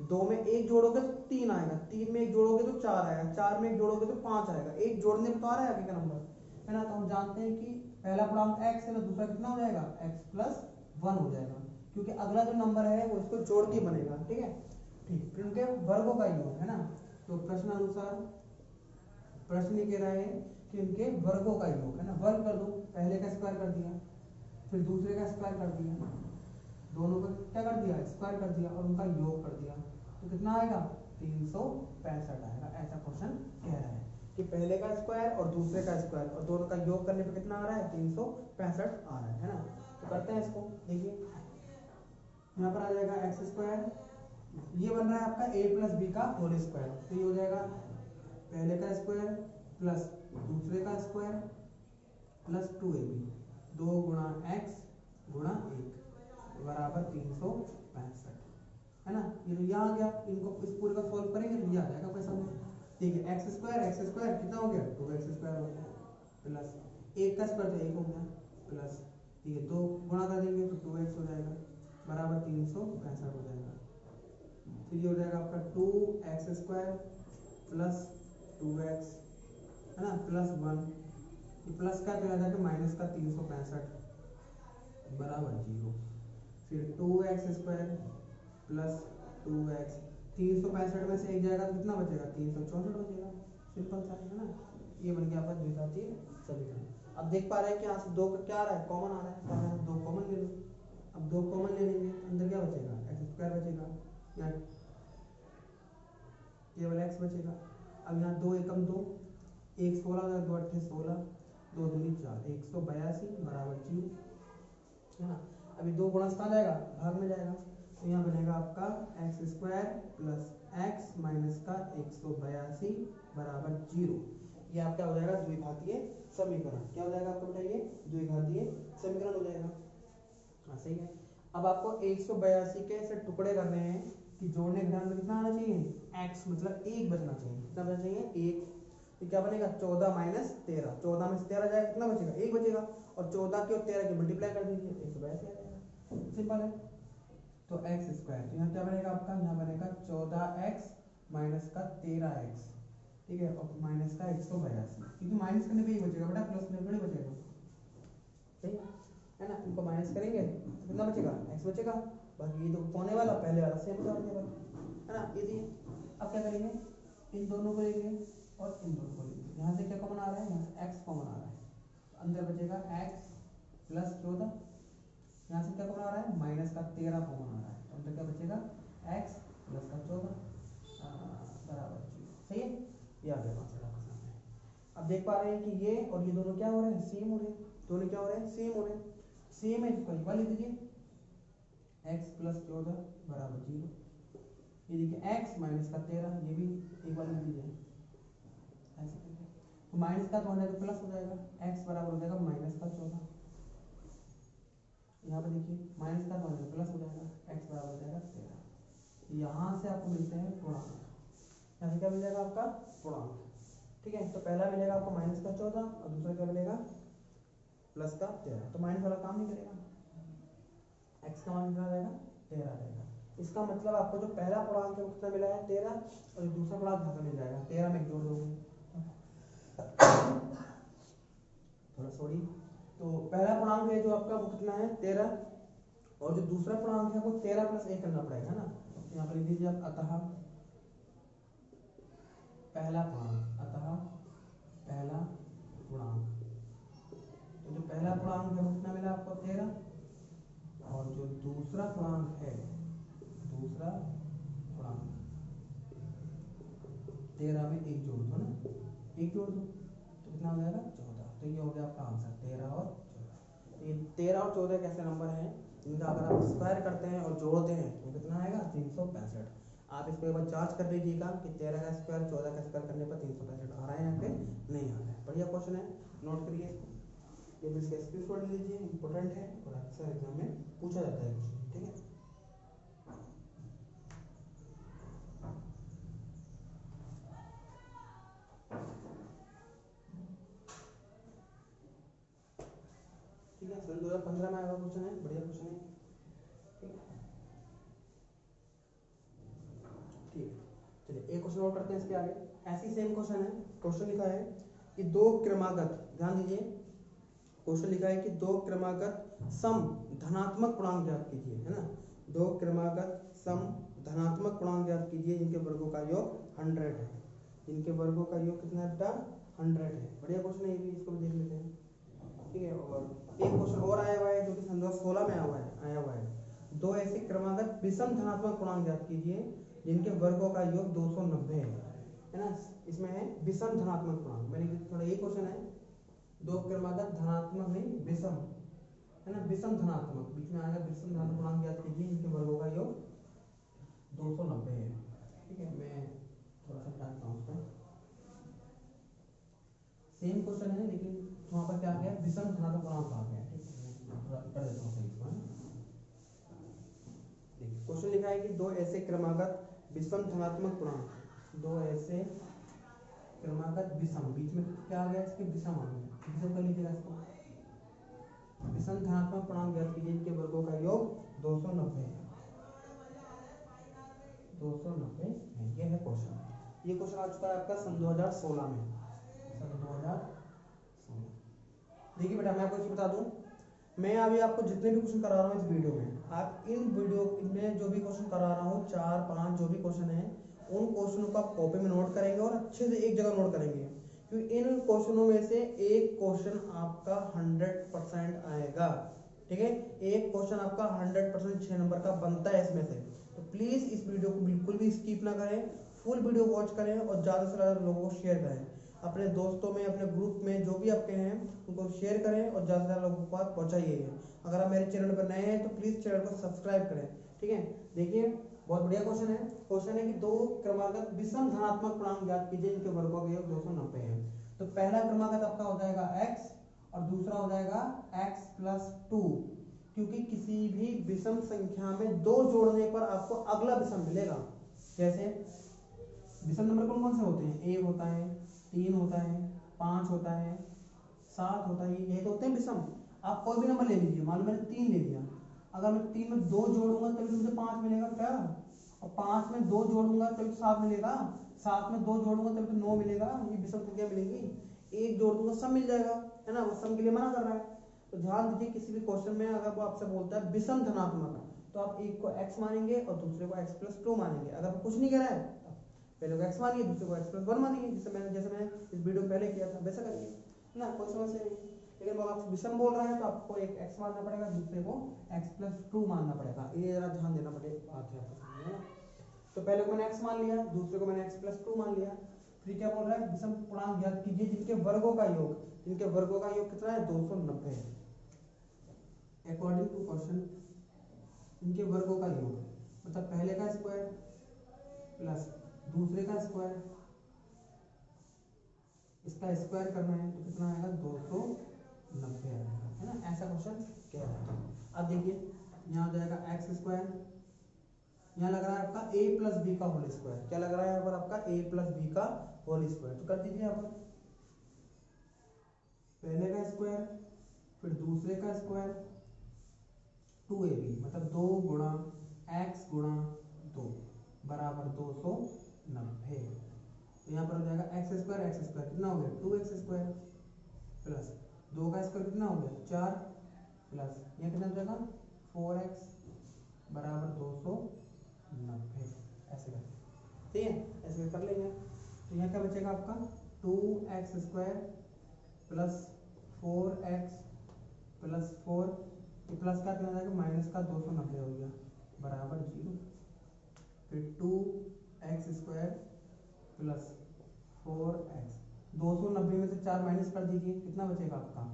[SPEAKER 1] 2 में 1 जोड़ोगे तो 3 आएगा, 3 में 1 जोड़ोगे तो 4 आएगा, 4 में 1 जोड़ोगे तो 5 आएगा। एक जोड़ने में तो आ रहा है आगे का नंबर, है ना। तो हम जानते हैं कि पहला पूर्णांक x है तो दूसरा कितना हो जाएगा, x प्लस 1 हो जाएगा, क्योंकि अगला जो नंबर है वो इसको जोड़ के बनेगा। ठीक है, ठीक। फिर उनके वर्गों का योग, है ना। तो प्रश्न अनुसार प्रश्न ये कह रहा है कि उनके वर्गों का योग, है ना। वर्ग कर दो, पहले का स्क्वायर कर दिया, फिर दूसरे का स्क्वायर कर दिया, दोनों का क्या कर दिया, स्क्वायर कर दिया, और उनका योग कर दिया, तो कितना आएगा, 365 आएगा। ऐसा क्वेश्चन कह रहा है कि पहले का स्क्वायर और दूसरे का स्क्वायर और दोनों का योग करने पे कितना आ रहा है, 365 आ रहा है ना। तो करते हैं इसको, देखिए यहाँ पर आ जाएगा एक्स स्क्वायर, ये बन रहा है आपका a प्लस बी का होल स्क्वायर, तो ये हो जाएगा पहले का स्क्वायर प्लस दूसरे का स्क्वायर प्लस 2ab, 2 गुणा एक्स गुणा 1 बराबर 365, है ना। ये तो यहाँ आ गया, इनको इस पूरे का सॉल्व करेंगे तो ये आ जाएगा पैसा में। ठीक है, एक्स स्क्वायर कितना हो गया, 2x स्क्वायर हो गया, प्लस 1 का स्क्वायर तो 1 हो गया, प्लस ठीक है 2 गुणा कर देंगे तो 2x हो जाएगा बराबर 365 हो जाएगा। फिर ये हो जाएगा आपका 2x स्क्वायर प्लस 2x, है ना, प्लस 1, ये प्लस का चला जाएगा माइनस का 365 बराबर 0। फिर 2x स्क्वायर प्लस 2x, 365 में से एक जाएगा तो कितना बचेगा, 364 बचेगा। सिंपल सा है ना। ये बन गया आपका द्विघातीय समीकरण। अब देख पा रहे हैं कि यहाँ से 2 का क्या आ रहा है, कॉमन आ रहा है, तो यहाँ 2 कॉमन ले लो। अब 2 कॉमन ले लेंगे, अंदर क्या बचेगा, एक्स स्क्वायर बचेगा, यहाँ केवल x बचेगा। अब यहाँ 2 एकम 2, 1 16, 2 8 16, 2 दूनी 4, 182 बराबर 0, है ना। अभी 2 गुणा कहाँ जाएगा, भाग में जाएगा, तो यहाँ बनेगा आपका x square plus x minus का 182 बराबर 0। ये आपका हो जाएगा द्विघातीय समीकरण। क्या हो जाएगा आपको बताइए, द्विघातीय समीकरण हो जाएगा। हाँ सही है। अब आपको 182 के ऐसे टुकड़े करने हैं कि जोड़ने के ध्यान में कितना आना चाहिए, x मतलब 1 बचना चाहिए, कितना बचना चाहिए, 1। तो क्या बनेगा 14 माइनस 13, 14 में से 13 जाएगा कितना बचेगा, 1 बचेगा, और 14 की और 13 की मल्टीप्लाई कर दीजिए, 182 आ जाएगा। सिंपल है। तो एक्स स्क्वायर, तो यहाँ क्या बनेगा आपका, यहाँ बनेगा 14x माइनस का 13x, ठीक है, और माइनस का 182, क्योंकि माइनस करने पे ही बचेगा बेटा, प्लस करने पे नहीं बचेगा, सही है ना। इनको माइनस करेंगे तो कितना बचेगा, x बचेगा, बाकी ये तो कोने वाला पहले वाला सेम होगा, है ना, इजी है। अब क्या करेंगे, इन दोनों को लेंगे और इन दोनों को लेंगे, यहाँ से क्या कॉमन आ रहा है, यहाँ से x कॉमन आ रहा है, तो अंदर बचेगा x प्लस 14, यहाँ से क्या कॉमन आ रहा है, माइनस का 13 कॉमन आ रहा है, तो अंदर क्या बचेगा, x प्लस का 14 बराबर 0। सही है, ये आ गया आंसर आपके सामने। अब देख पा रहे हैं कि ये और ये दोनों क्या हो रहे हैं, सेम हो रहे हैं, दोनों क्या हो रहे हैं, सेम हो रहे हैं, सेम है, इसको इक्वल लिख दीजिए, x प्लस 14 बराबर 0। ये देखिए x माइनस का 13, ये भी इक्वल लिख दीजिए, ऐसे करके, तो माइनस का तो हो जाएगा प्लस हो जाएगा, x बराबर हो जाएगा माइनस का 14, यहाँ पे देखिए माइनस का तो हो जाएगा प्लस हो जाएगा, x बराबर हो जाएगा 13। यहाँ से आपको मिलते हैं पूर्णांक, यहाँ से क्या मिल जाएगा आपका पूर्णांक, ठीक है। तो पहला मिलेगा आपको माइनस का 14 और दूसरा क्या मिलेगा, प्लस का 13, तो माइनस वाला काम नहीं करेगा, x का मान कितना रहेगा, 13 रहेगा। इसका मतलब आपको जो पहला पूर्णांक है वो कितना मिला है, 13, और दूसरा पूर्णांक यहाँ से मिल जाएगा, 13 में जोड़ दोगे थोड़ा सॉरी, तो पहला पूर्णांक है जो आपका वो कितना है, 13, और जो दूसरा पूर्णांक है वो 13 प्लस 1 करना पड़ेगा, है ना। तो यहाँ पर लिख दीजिए आप, अतः पहला पूर्णांक, अतः पहला पूर्णांक, तो जो पहला पूर्णांक है वो कितना मिला आपको, 13, और जो दूसरा पूर्णांक है, दूसरा पूर्णांक 13 में 1 जोड़ दो ना, 1 जोड़ दो तो कितना हो जाएगा, 14। तो ये हो गया आपका आंसर, 13 और 14। ये 13 और 14 कैसे नंबर हैं, इनका अगर आप स्क्वायर करते हैं और जोड़ते हैं तो कितना आएगा, 365। आप इसको एक बार जांच कर लीजिएगा कि 13 का स्क्वायर 14 का स्क्वायर करने पर 365 आ रहा है या फिर नहीं आ रहा है। बढ़िया क्वेश्चन है, नोट करिए इसको, ये इसका स्क्रीनशॉट ले लीजिए, इंपॉर्टेंट है और अक्सर एग्जाम में पूछा जाता है, ठीक है। ठीक है, सन 2015 में आया क्वेश्चन है, बढ़िया क्वेश्चन है, ठीक है। क्वेश्चन और करते हैं इसके आगे। ऐसी सेम क्वेश्चन है, क्वेश्चन लिखा है कि दो क्रमागत, ध्यान दीजिए, क्वेश्चन लिखा है कि दो क्रमागत सम धनात्मक पूर्णांक ज्ञात कीजिए, है ना। दो क्रमागत सम धनात्मक पूर्णांक ज्ञात कीजिए जिनके वर्गों का योग 100 है। जिनके वर्गों का योग कितना है बेटा? 100 है। बढ़िया क्वेश्चन है ये भी, इसको भी देख लेते हैं, ठीक है। और एक क्वेश्चन और आया हुआ है जो कि सन 2016 में आया हुआ है। दो ऐसे क्रमागत विषम धनात्मक पूर्णांक ज्ञात कीजिए जिनके वर्गों का योग 290 है ना। इसमें है विषम धनात्मक पूर्णांक, मैंने थोड़ा ये क्वेश्चन है, दो क्रमागत धनात्मक नहीं विषम, है ना, विषम धनात्मक, बीच में आएगा विषम धनात्मक पूर्णांक ज्ञात कीजिए जिनके वर्गों का योग 290 है, ठीक है। मैं थोड़ा सा हटाता हूँ उसको, सेम क्वेश्चन है लेकिन वहाँ पर क्या आ गया, विषम धनात्मक पूर्णांक आ गया, ठीक है। थोड़ा कर देता हूँ सही इसको। देखिए क्वेश्चन लिखा है कि दो ऐसे क्रमागत विषम धनात्मक पूर्णांक, दो ऐसे क्रमागत विषम, बीच में क्या आ गया इसके, विषम आ गया, विषम कर लीजिएगा इसको। विषम धनात्मक पूर्णांक ज्ञात कीजिए इनके वर्गों का योग 290 है। 290 है, ये है क्वेश्चन। ये क्वेश्चन आ चुका है आपका सन 2016 में, सन 2016। देखिए बेटा मैं आपको एक बता दूं, मैं अभी आपको जितने भी क्वेश्चन करा रहा हूँ इस वीडियो में, आप इन वीडियो में जो भी क्वेश्चन करा रहा हूँ 4-5 जो भी क्वेश्चन है, उन क्वेश्चनों को आप कॉपी में नोट करेंगे और अच्छे से एक जगह नोट करेंगे, क्योंकि इन क्वेश्चनों में से एक क्वेश्चन आपका 100% आएगा, ठीक है। एक क्वेश्चन आपका 100% 6 नंबर का बनता है इसमें से। तो प्लीज इस वीडियो को बिल्कुल भी स्किप ना करें, फुल वीडियो वॉच करें और ज्यादा से ज्यादा लोगों को शेयर करें, अपने दोस्तों में, अपने ग्रुप में जो भी आपके हैं उनको शेयर करें और ज़्यादा से ज़्यादा लोगों को पास पहुँचाइए। अगर आप मेरे चैनल पर नए हैं तो प्लीज़ चैनल को सब्सक्राइब करें, ठीक है। देखिए बहुत बढ़िया क्वेश्चन है। क्वेश्चन है कि दो क्रमागत विषम धनात्मक पूर्णांक ज्ञात कीजिए इनके वर्गों का योग 290 है। तो पहला क्रमागत आपका हो जाएगा x और दूसरा हो जाएगा x+2, क्योंकि किसी भी विषम संख्या में 2 जोड़ने पर आपको अगला विषम मिलेगा। जैसे विषम नंबर कौन कौन से होते हैं, 1 होता है, 3 होता है, 5 होता है, 7 होता है, ये तो होते हैं विषम। आप कोई भी नंबर ले लीजिए, मान लो मैंने 3 ले लिया, अगर मैं 3 में 2 जोड़ूंगा तभी तो मुझे 5 मिलेगा क्या, और 5 में 2 जोड़ूंगा तभी तो 7 मिलेगा, 7 में 2 जोड़ूंगा तभी तो 9 मिलेगा, ये विषम संख्या मिलेंगी। 1 जोड़ दूंगा सब मिल जाएगा, है ना, वो सम के लिए मना कर रहा है। तो ध्यान दीजिए किसी भी क्वेश्चन में अगर वो आपसे बोलता है विषम धनात्मक, तो आप एक को x मानेंगे और दूसरे को x+2 मानेंगे। अगर कुछ नहीं कह रहा है पहले को x मानिए, दूसरे को x+1 मानिए, जैसे मैंने इस वीडियो पहले किया था वैसा करिए ना, कोई समस्या नहीं। लेकिन वो आपसे विषम बोल रहा है तो आपको एक x मानना पड़ेगा, दूसरे को x+2 मानना पड़ेगा, ये जरा ध्यान देना पड़ेगा, बात है आपको समझ में ना। तो पहले को मैंने x मान लिया, दूसरे को मैंने x+2 मान लिया, फिर क्या बोल रहा है, विषम पूर्णांक ज्ञात कीजिए जिनके वर्गों का योग, जिनके वर्गों का योग कितना है, 290 है। अकॉर्डिंग टू क्वेश्चन इनके वर्गों का योग मतलब पहले का स्क्वायर प्लस दूसरे का स्क्वायर, इसका स्क्वायर करना है तो कितना आएगा, 290 आएगा, है ना। ऐसा क्वेश्चन कह रहा है। अब देखिए यहाँ हो जाएगा x², यहाँ लग रहा है आपका a+b का होल स्क्वायर, क्या लग रहा है यहाँ पर आपका a+b का होल स्क्वायर, तो कर दीजिए यहाँ पर पहले का स्क्वायर फिर दूसरे का स्क्वायर 2ab, मतलब 2 गुणा x गुणा 2 बराबर 290। तो यहाँ पर हो जाएगा x² कितना हो गया, 2x² प्लस 2 का स्क्वायर कितना हो गया, 4 प्लस ये कितना हो जाएगा 4x बराबर 290। ऐसे कर, ठीक है, ऐसे कर लेंगे। तो यहाँ क्या बचेगा आपका 2x² प्लस 4x प्लस 4, ये प्लस का कितना जाएगा, माइनस का 290 हो गया बराबर 0। फिर 2x² प्लस 4x, 290 में से 4 माइनस कर दीजिए, कितना बचेगा आपका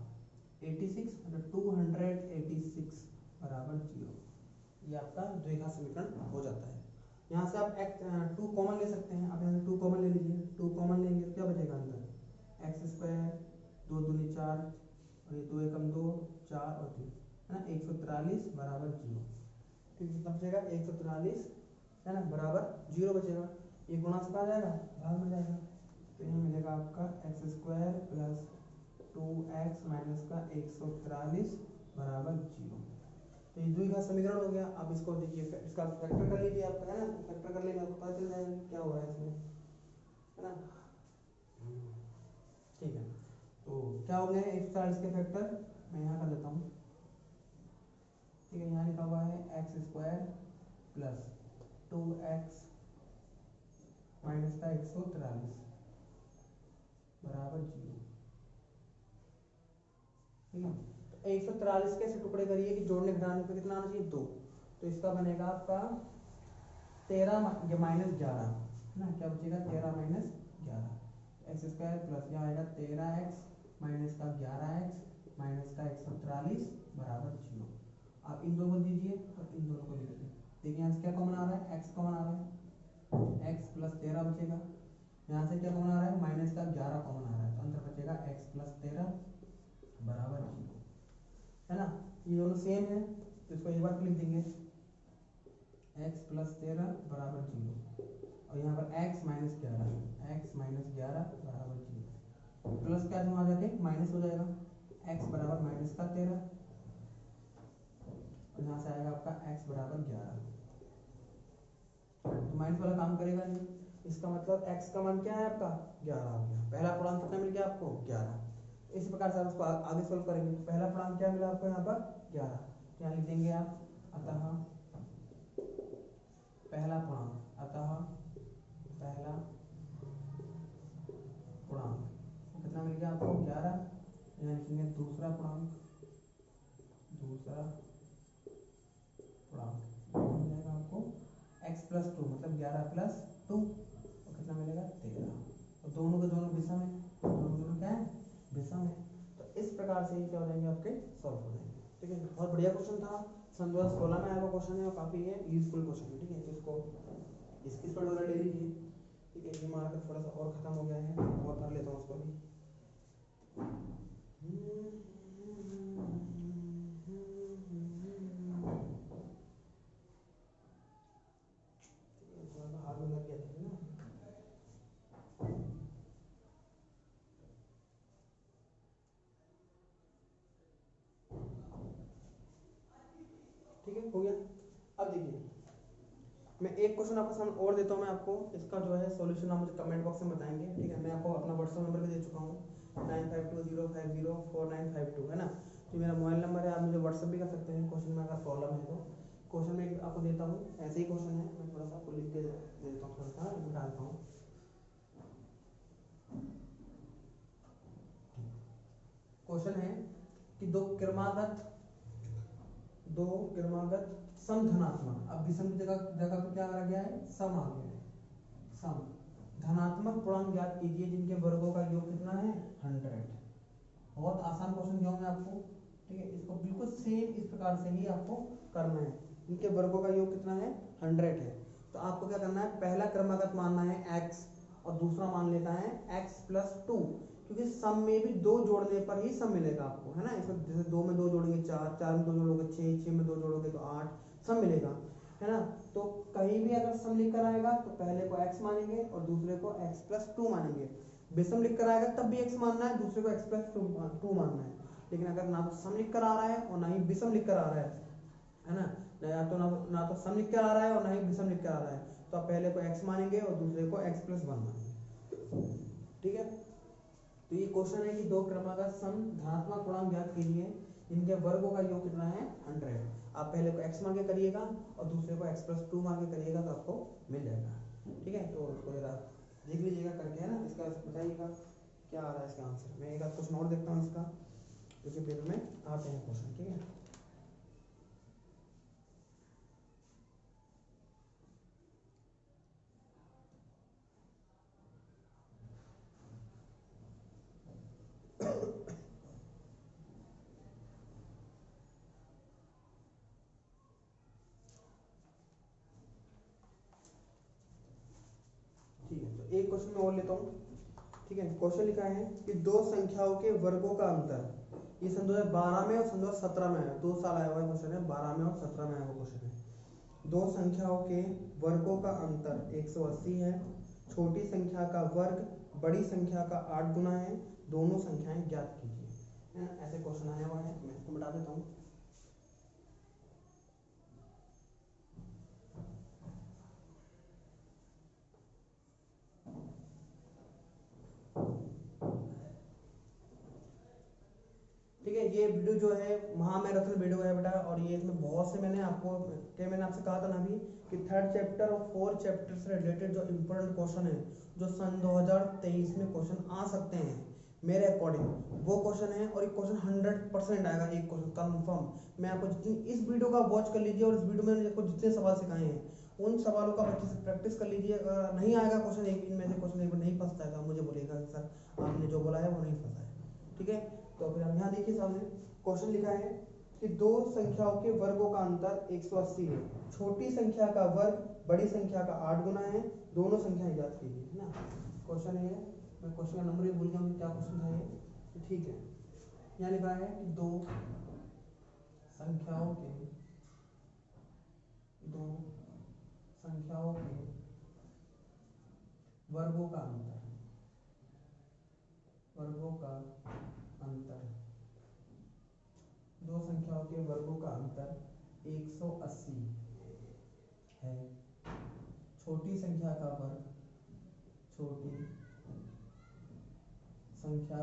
[SPEAKER 1] 86, मतलब 286 बराबर 0। ये आपका द्विघात समीकरण हो जाता है। यहाँ से आप 2 कॉमन ले सकते हैं, आप यहाँ से 2 कॉमन ले लीजिए, 2 कॉमन लेंगे तो क्या बचेगा अंदर, x², 2 दूनी 4 और ये 2 एकम 2, 4 और 3, है ना, 143 बराबर 0। ठीक, कितना बचेगा 143, है ना, बराबर 0 बचेगा। ये गुणा से कहा जाएगा, भाग में जाएगा, तो यहाँ मिलेगा आपका x² प्लस 2x माइनस का 143 बराबर 0। तो ये द्विघात समीकरण हो गया। आप इसको देखिए, इसका फैक्टर कर लीजिए, आपका है ना, फैक्टर कर लेंगे आपको पता चल जाएगा क्या हो रहा है इसमें। है ना। ठीक है, तो क्या हो गया 140 के फैक्टर मैं यहाँ कर देता हूँ। ठीक है, यहाँ लिखा हुआ है x square plus 2x minus का 143 बराबर 0। ठीक है, तो 143 के ऐसे टुकड़े करिए कि जोड़ने घटाने पे कितना आना चाहिए 2, तो इसका बनेगा आपका 13 माइनस 11 है ना। क्या बचेगा 13 माइनस 11 एक्स स्क्वायर प्लस यहाँ आएगा 13x माइनस का 11x माइनस का 143 बराबर 0। आप इन दोनों को दीजिए और इन दोनों को लिख दीजिए। देखिए यहाँ से क्या कॉमन आ रहा है, x कॉमन आ रहा है, x प्लस 13 बचेगा। यहाँ से क्या कॉमन आ रहा है, माइनस का 11 कॉमन आ रहा है, तो अंतर बचेगा x प्लस 13 बराबर 0, है ना। ये दोनों सेम है तो इसको एक बार लिख देंगे x प्लस 13 बराबर 0 और यहाँ पर x माइनस 11 बराबर 0। प्लस क्या वहाँ जाके माइनस हो जाएगा, x बराबर माइनस का 13 और यहाँ से आएगा आपका x बराबर 11। तो माइनस वाला काम करेगा नहीं, इसका मतलब x का मान क्या है आपका 11 हो गया। पहला पूर्णांक कितना मिल गया आपको 11। इस प्रकार से आप उसको आगे सोल्व करेंगे तो पहला पूर्णांक क्या मिला आपको यहाँ पर 11, यहाँ लिख देंगे आप अतः पहला पूर्णांक, अतः पहला पूर्णांक कितना मिल गया आपको 11। यहाँ लिखेंगे दूसरा पूर्णांक मिल जाएगा आपको x प्लस 2 मतलब 11 प्लस 2 और कितना मिलेगा 13 और दोनों के दोनों विषम है, दोनों क्या है विषम है। तो इस प्रकार से ही क्या हो जाएंगे आपके सॉल्व हो जाएंगे। ठीक है, बहुत बढ़िया क्वेश्चन था, सन 2016 में आया हुआ क्वेश्चन है और काफी ये यूजफुल क्वेश्चन है। ठीक है, तो इसको इसकी स्पीड वगैरह ले लीजिए। ठीक है, ये मार्कर थोड़ा सा और खत्म हो गया है और कर लेता हूँ उसको भी। हाथ में लग गया था ना। ठीक है, हो गया। अब देखिए मैं एक क्वेश्चन आपको सामने और देता हूँ, मैं आपको इसका जो है सॉल्यूशन आप मुझे कमेंट बॉक्स में बताएंगे। ठीक है, मैं आपको अपना व्हाट्सएप नंबर भी दे चुका हूँ 9520504952 है ना। जो मेरा मोबाइल नंबर है, आप मुझे व्हाट्सएप भी कर सकते हैं क्वेश्चन में अगर प्रॉब्लम है तो। क्वेश्चन में आपको देता हूँ, ऐसे ही क्वेश्चन है, मैं थोड़ा सा आपको लिख के दे देता हूँ, थोड़ा सा डालता हूँ। क्वेश्चन है कि दो क्रमागत सम धनात्मक, अब विषम की जगह पर क्या आ गया है सम आ गया है, सम धनात्मक पूर्णांक ज्ञात कीजिए जिनके वर्गों का योग कितना है 100। बहुत आसान क्वेश्चन दिया हूं मैं आपको। ठीक है, इसको बिल्कुल सेम इस प्रकार से ही आपको करना है। इनके वर्गों का योग कितना है 100 है, तो आपको क्या करना है, पहला क्रमागत मानना है x और दूसरा मान लेता है x प्लस 2, क्योंकि सम में भी 2 जोड़ने पर ही सम मिलेगा आपको, है ना। इसमें जैसे 2 में 2 जोड़ेंगे 4, 4 में 2 जोड़ोगे 6, 6 में 2 जोड़ोगे तो 8 सम मिलेगा, है ना। तो कहीं भी अगर सम लिख कर आएगा तो पहले को x मानेंगे और दूसरे को x प्लस 2 मानेंगे। विषम लिख कर आएगा तब भी x मानना है, दूसरे को x प्लस 2 मानना है। लेकिन अगर ना तो सम लिख कर आ रहा है और ना ही विषम लिख कर आ रहा है ना, ना तो सम लिख कर आ रहा है और ना ही विषम लिख कर आ रहा है, तो आप पहले को x मानेंगे और दूसरे को x प्लस 1 मानेंगे। ठीक है, तो ये क्वेश्चन है कि दो क्रमागत सम धनात्मक पूर्णांक ज्ञात कीजिए इनके वर्गों का योग कितना है 100। आप पहले को x मान के करिएगा और दूसरे को x प्लस 2 मान के करिएगा तो आपको मिल जाएगा। ठीक है, तो उसको जरा देख लीजिएगा करके, है ना। इसका बताइएगा क्या आ रहा है इसका आंसर। मैं एक आध क्वेश्चन और देखता हूँ इसका, क्योंकि पेपर में आते हैं क्वेश्चन। ठीक है, ठीक है, तो एक क्वेश्चन मैं और लेता हूँ। ठीक है, क्वेश्चन लिखा है कि दो संख्याओं के वर्गों का अंतर, ये सन 2012 में और सन 2017 में आया, 2 साल आया हुआ क्वेश्चन है, 12 में और 17 में आया हुआ क्वेश्चन है। दो संख्याओं के वर्गों का अंतर 180 है, छोटी संख्या का वर्ग बड़ी संख्या का 8 गुना है, दोनों संख्याएं ज्ञात कीजिए। ऐसे क्वेश्चन आया हुआ है, मैं इसको बता देता हूँ। ये वीडियो जो है महामैराथन वीडियो है बेटा, और ये इसमें बहुत से मैंने आपसे कहा था ना अभी कि 3rd चैप्टर और 4th चैप्टर से रिलेटेड जो इम्पोर्टेंट क्वेश्चन है जो सन 2023 में क्वेश्चन आ सकते हैं मेरे अकॉर्डिंग, वो क्वेश्चन है। और ये क्वेश्चन 100% आएगा, एक क्वेश्चन कंफर्म। मैं आपको जितनी इस वीडियो का वॉच कर लीजिए और इस वीडियो में आपको जितने सवाल सिखाए हैं उन सवालों का अच्छे से प्रैक्टिस कर लीजिए। अगर नहीं आएगा क्वेश्चन एक इनमें से क्वेश्चन एक नहीं फंसता है, मुझे बोलिएगा सर आपने जो बोला है वो नहीं फंसा है, ठीक है। तो फिर हम यहाँ देखिए सामने क्वेश्चन लिखा है कि दो संख्याओं के वर्गों का अंतर 180 है। छोटी संख्या का वर्ग बड़ी संख्या का 8 गुना है। दोनों संख्याएं ज्ञात कीजिए, है ना। क्वेश्चन है, मैं क्वेश्चन का नंबर ही भूल गया हूँ क्या क्वेश्चन था ये, तो ठीक है। यहाँ लिखा है कि दो संख्याओं के वर्गों का अंतर दो संख्याओं के वर्गों का अंतर 180 है। छोटी संख्या का वर्ग बड़ी संख्या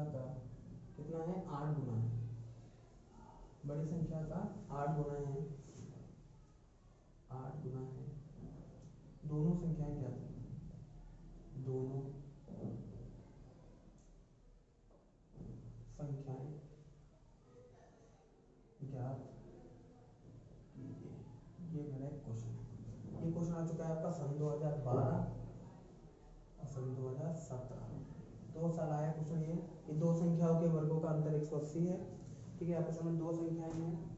[SPEAKER 1] का कितना है, 8 गुना है। बड़ी संख्या का 8 गुना है। दोनों संख्याएं क्या थी, दोनों संख्याएं ज्ञात कीजिए। ये मेरा एक क्वेश्चन है। ये क्वेश्चन आ चुका है आपका सन 2012 और सन 2017, 2 साल आया क्वेश्चन ये कि दो संख्याओं के वर्गों का अंतर 180 है, ठीक है। आपके सामने दो संख्याएं हैं,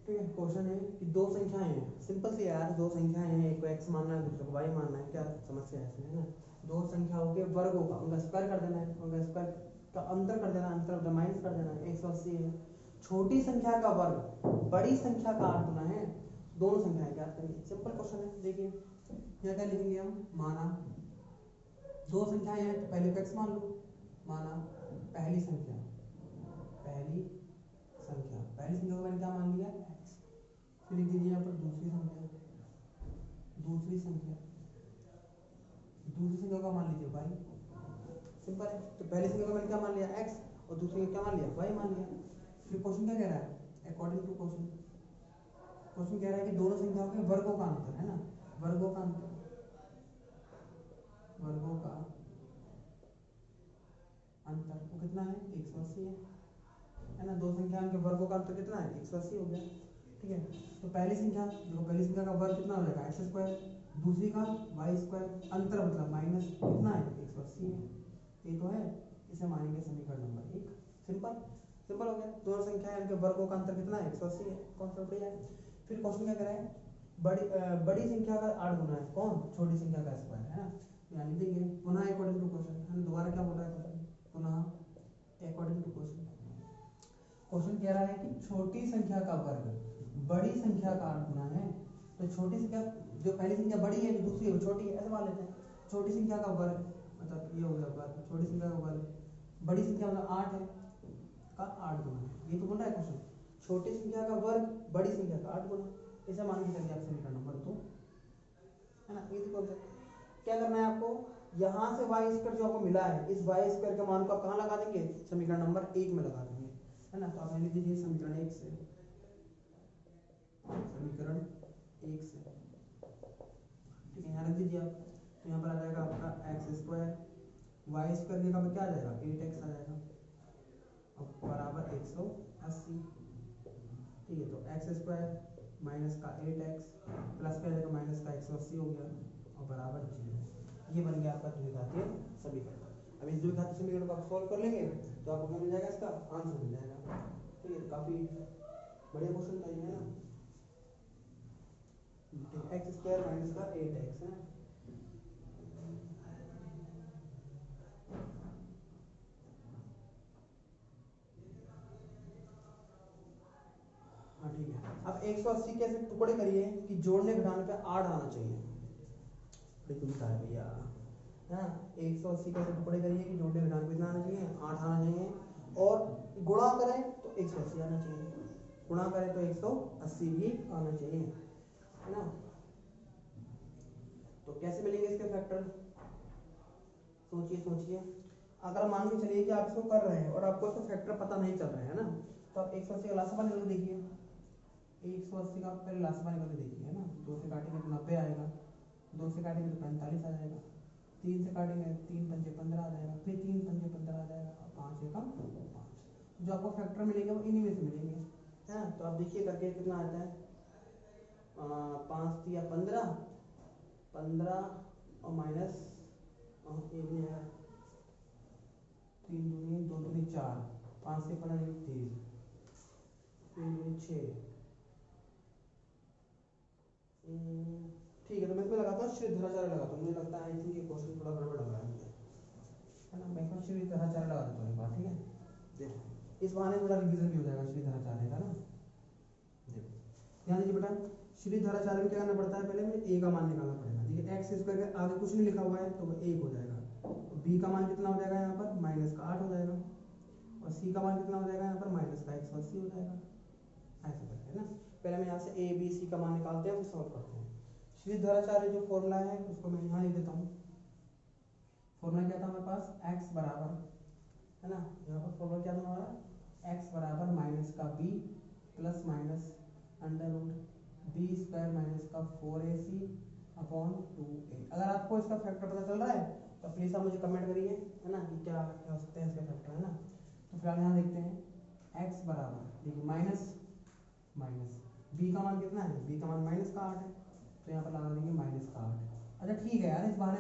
[SPEAKER 1] ठीक है। क्वेश्चन है कि दो संख्याएं हैं, सिंपल सी यार, दो संख्याएं हैं, एक को x मानना है दूसरे को y मानना है, क्या समस्या है इसमें, है ना। दो संख्याओं के वर्गों का उनका स्क्वायर कर देना है, उनका स्क्वायर का अंतर कर देना, अंतर माइनस कर देना है। 180 है। छोटी संख्या का वर्ग बड़ी संख्या का 8 गुना है। दोनों संख्याएं ज्ञात करिए। सिंपल क्वेश्चन है। देखिए यहाँ क्या लिखेंगे हम, माना दो संख्याएं हैं तो पहले को x मान लो, माना पहली संख्या को मैंने क्या मान लिया, x। फिर लिख दीजिए यहाँ पर दूसरी संख्या का मान लीजिए y। सिंपल है। तो पहली संख्या को मैंने क्या मान लिया, x, और दूसरी का क्या मान लिया, y मान लिया। फिर क्वेश्चन क्या कह रहा है, अकॉर्डिंग टू क्वेश्चन कह रहा है कि दोनों संख्याओं के वर्गों का अंतर, है ना। वर्गों का अंतर वो कितना है, 180 है ना। दो संख्याओं के वर्गों का अंतर कितना है, 180 हो गया, ठीक है। तो पहली संख्या का वर्ग कितना हो जाएगा, x², दूसरी का y², अंतर मतलब माइनस कितना है, 180 है। ये तो है, इसे मानेंगे समीकरण नंबर 1। सिंपल हो गया। दोनों संख्याएं इनके वर्गों का अंतर कितना है, 180 है। कॉन्सेप्ट बढ़िया है। फिर क्वेश्चन क्या कर रहा है, बड़ी संख्या का 8 गुना है, कौन, छोटी संख्या का स्क्वायर, है ना। यानी देंगे पुनः अकॉर्डिंग टू क्वेश्चन, है ना। दोबारा क्या बोल रहा है क्वेश्चन, पुनः अकॉर्डिंग टू क्वेश्चन कह रहा है कि छोटी संख्या का वर्ग बड़ी संख्या का 8 गुना है। तो छोटी संख्या, जो पहली संख्या बड़ी है जो दूसरी है छोटी है, ऐसे मान लेते हैं। छोटी संख्या का वर्ग मतलब ये हो गया वर्ग, छोटी संख्या का वर्ग बड़ी संख्या मतलब 8 है का 8 गुना है। ये तो बोल रहा है क्वेश्चन, छोटी संख्या का वर्ग बड़ी संख्या का 8 गुना, ऐसा मान के चलिए आप समीकरण नंबर 2, है ना। Easy concept. क्या करना है आपको, यहाँ से y² जो आपको मिला है, इस y² के मान को आप कहाँ लगा देंगे, समीकरण नंबर 1 में लगा देंगे, है ना। तो आप लिख दीजिए समीकरण 1 से, ठीक है। यहाँ रख दीजिए आप, तो यहाँ पर आ जाएगा आपका x², y² का क्या आ जाएगा, 8x आ जाएगा, और बराबर 180, ठीक है। तो x² माइनस का 8x प्लस क्या आ जाएगा, माइनस का 180 हो गया, और बराबर 0। ये बन गया आपका द्विघातीय समीकरण। अब इस द्विघातीय समीकरण को आप सॉल्व कर लेंगे तो आपको मिल जाएगा, इसका आंसर मिल जाएगा, ठीक है। काफी बढ़िया क्वेश्चन था ये, है ना। x² माइनस का 8x है। हाँ ठीक है। अब 180 कैसे टुकड़े करिए कि जोड़ने घटाने पे 8 आना चाहिए, है भैया, है ना। 180 कैसे टुकड़े करिए कि जोड़ने घटाने पे कितना आना चाहिए, 8 आना चाहिए, और गुणा करें तो 180 आना चाहिए, गुणा करें तो 180 भी आना चाहिए। है ना। तो कैसे मिलेंगे इसके फैक्टर, सोचिए सोचिए। अगर मान के चलिए कि आप इसको कर रहे हैं और आपको इसका फैक्टर पता नहीं चल रहा है ना, तो आप 180 का लासा निकल देखिए, 180 का पहले लासा निकल देखिए, है ना। 2 से काटेंगे तो 90 आएगा, 2 से काटेंगे तो 45 आ जाएगा, 3 से काटेंगे 3 पंजे 15 आ जाएगा, फिर 3 पंजे 15 आ जाएगा, 5 एकम 5। जो आपको फैक्टर मिलेंगे वो इन्हीं में से मिलेंगे, है ना। तो आप देखिए करके कितना आता है, 5 तिया 15, 15 और माइनस 3 दूनी 2 दूनी 4, 5 से 15 30, 3 दूनी 6। ठीक है, तो मैं इसमें लगाता हूँ श्री धराचार्य लगाता हूँ, मुझे लगता है आई थिंक ये क्वेश्चन थोड़ा गड़बड़ लग रहा है मुझे, है ना। मैं इसमें श्री धराचार्य लगा देता हूँ एक बार, ठीक है। देखो इस बहाने थोड़ा रिवीजन भी हो जाएगा श्री धराचार्य का ना। देखो ध्यान दीजिए बेटा, श्री धराचार्य में क्या करना पड़ता है, पहले मुझे ए का मान निकालना पड़ेगा, ठीक है। एक्स स्क्वायर के आगे कुछ नहीं लिखा हुआ है तो वो 1 हो जाएगा, बी का मान कितना हो जाएगा यहाँ पर माइनस का 8 हो जाएगा, और सी का मान कितना हो जाएगा यहाँ पर माइनस का 180 हो जाएगा, ऐसे करके, है ना। पहले हम यहाँ से ए बी सी का मान निकालते हैं, फिर सॉल्व करते हैं। श्री धराचार्य जो फॉर्मूला है उसको मैं यहाँ लिख देता हूँ। फॉर्मूला क्या था हमारे पास, एक्स बराबर, है ना, यहाँ पर फॉर्मूला क्या था हमारा, एक्स बराबर माइनस का b plus minus under root b square minus का 4ac अपॉन 2a। अगर आपको इसका फैक्टर पता चल रहा है तो प्लीज़ आप मुझे कमेंट करिए, है ना, कि क्या हो सकते हैं इसके फैक्टर, है ना। तो फिलहाल यहाँ देखते हैं एक्स बराबर, देखिए माइनस माइनस बी का मान कितना है, बी का मान माइनस का 8 है, तो यहाँ पर लगा देंगे माइनस का 8। अच्छा ठीक है यार, इस बहाने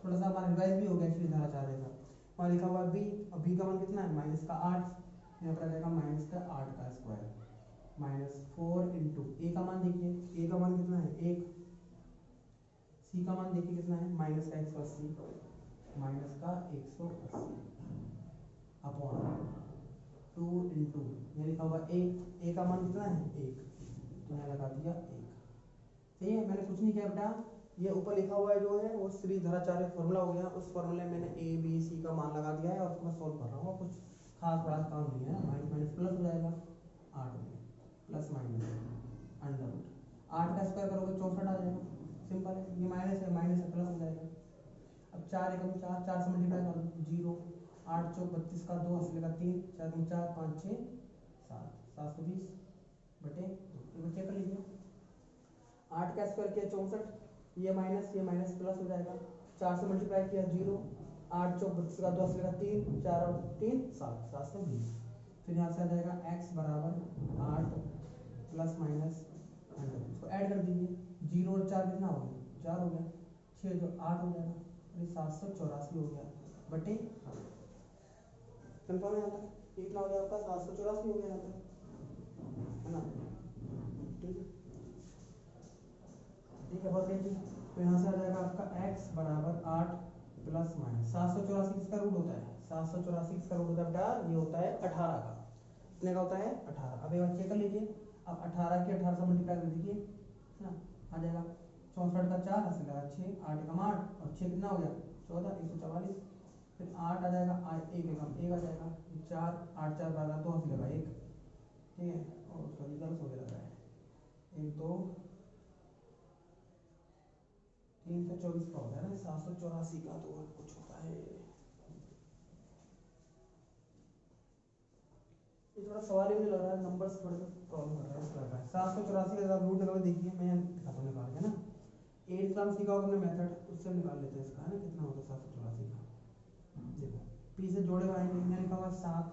[SPEAKER 1] थोड़ा सा हमारा रिवाइज भी हो गया श्री धराचार्य का। वहाँ लिखा हुआ है बी, और बी का मान कितना है माइनस का 8, यहाँ पर आ जाएगा माइनस का 8 का स्क्वायर माइनस 4 इंटू ए का मान देखिए, ए का मान कितना है 1, सी का मान देखिए कितना है माइनस का 180, माइनस का 180 अपॉन 2 इंटू यहाँ लिखा हुआ ए का मान कितना है 1, तो यहाँ लगा दिया 1। सही है, मैंने कुछ नहीं किया बेटा, ये ऊपर लिखा हुआ है जो है वो श्री धराचार्य फॉर्मूला हो गया, उस फॉर्मूले में मैंने ए बी सी का मान लगा दिया है और उसको मैं सोल्व कर रहा हूँ। कुछ खास बड़ा काम नहीं है, माइनस माइनस प्लस हो जाएगा 8 में, प्लस माइनस अंडर रूट 8 का स्क्वायर करोगे 64 आ जाएगा, सिंपल है। ये माइनस है माइनस प्लस हो जाएगा। अब 4 एकम 4, 4 से मल्टीप्लाई कर दो 0, 8 चौक 32 का 2 अस्सी का 3, 4 एकम 4, 5 6 7, 720 बटे 2, चेक कर लीजिए। 8 का स्क्वायर किया 64, ये माइनस प्लस हो जाएगा, 4 से मल्टीप्लाई किया 0, 8 चौक 32 का 2 अस्सी का 3, 4 और 3 7, 7 से 20। फिर यहाँ से आ जाएगा x बराबर 8 प्लस माइनस इसको ऐड कर दीजिए, 0 और 4 कितना हो गया 4 हो गया, 6 जो 8 हो जाएगा, और 784 हो गया बटे, कंफर्म है यहाँ तक, कितना हो गया आपका 784 हो गया यहाँ तक, है ना। ठीक है, बहुत इजी। तो यहाँ से आ जाएगा आपका x बराबर 8 प्लस माइनस 784 किसका रूट होता है, 784 किसका रूट होता है बेटा, ये होता है 18 का, कितने का होता है 18। अब एक बार चेक कर लीजिए, अब 18 के 18 से मल्टीप्लाई कर दीजिए, है ना, आ जाएगा 64 का 4 अस्सी लगा 6, 8 एकम 8 और 6 कितना हो गया 14, 144, फिर 8 आ जाएगा 1 एकम 1 आ जाएगा, 4 8 4 12 2 अस्सी लगा 1, ठीक है, और सॉरी गलत हो गया लग रहा है 1 2 324 का होता है ना, 784 का तो और कुछ होता है, ये थोड़ा सवाल ही मुझे लग रहा है, नंबर्स थोड़े से प्रॉब्लम कर रहा है, लग रहा है 784 का रूट निकाल देखिए, मैं दिखाता हूँ निकाल के ना, 8 क्लास सीखा होगा हमने मेथड, उससे निकाल लेते हैं इसका, है ना, कितना होता है 784 का। देखो पी से जोड़े आएंगे, यहाँ लिखा हुआ 7,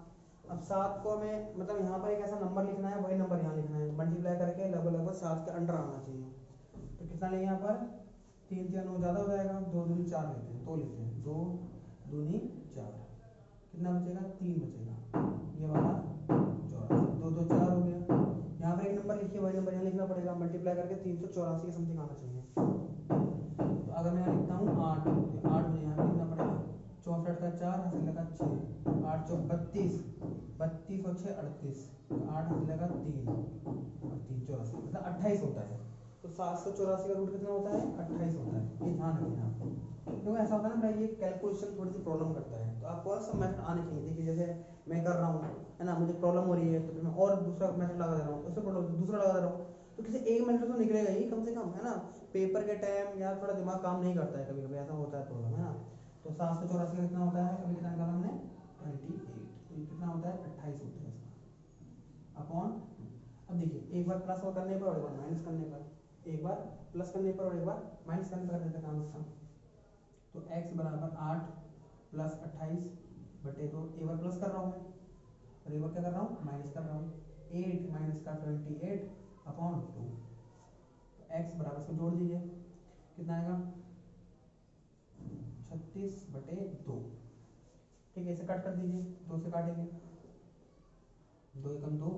[SPEAKER 1] अब 7 को हमें मतलब यहाँ पर एक ऐसा नंबर लिखना है, वही नंबर यहाँ लिखना है, मल्टीप्लाई करके लगभग 7 के अंडर आना चाहिए। तो कितना लेंगे यहाँ पर 3 3 9 ज़्यादा हो जाएगा, 2 दूनी 4 लेते हैं, 2 लेते हैं, 2 दूनी 4, कितना बचेगा 3 बचेगा, ये वाला 84, 2 2 4 हो गया। यहाँ पर एक नंबर लिखिए, वही नंबर यहाँ लिखना पड़ेगा, मल्टीप्लाई करके 384 के समथिंग आना चाहिए। तो अगर मैं यहाँ लिखता हूँ 8, तो 8 मुझे यहाँ लिखना पड़ेगा, 64 का 4 हंस लगा 6, 8 चौक 32, 32 और 6 38, 8 हंस लगा 3 और 3 84, मतलब 28 होता है। तो 784 का रूट कितना होता है 28 होता है, ये ध्यान रखिए आप, क्योंकि ऐसा होता है ना भाई, ये कैलकुलेशन थोड़ी सी प्रॉब्लम करता है, तो आपको सब मेथड आने चाहिए। देखिए जैसे मैं कर रहा हूँ, है ना, मुझे प्रॉब्लम हो रही है तो फिर मैं और दूसरा मेथड लगा दे रहा हूँ, उससे प्रॉब्लम दूसरा लगा दे रहा हूँ, तो किसी एक मेथड तो निकलेगा ही कम से कम, है ना। पेपर के टाइम यार थोड़ा दिमाग काम नहीं करता है, कभी कभी ऐसा होता है प्रॉब्लम, है ना। तो 784 का कितना होता है, अभी कितना निकाला हमने 28, तो ये कितना होता है 28 होता है इसका अपॉन। अब देखिए एक बार प्लस और करने पर और एक बार माइनस करने पर, एक बार प्लस करने पर और एक बार माइनस करने पर कर देते काम इसका। तो x बराबर 8 प्लस 28 बटे 2, एक बार प्लस कर रहा हूँ मैं और एक बार क्या कर रहा हूँ माइनस कर रहा हूँ, 8 माइनस का 28 अपॉन 2। तो x बराबर से जोड़ दीजिए कितना आएगा 36 बटे 2। ठीक है, इसे कट कर दीजिए, 2 से काटेंगे, 2 एकम 2,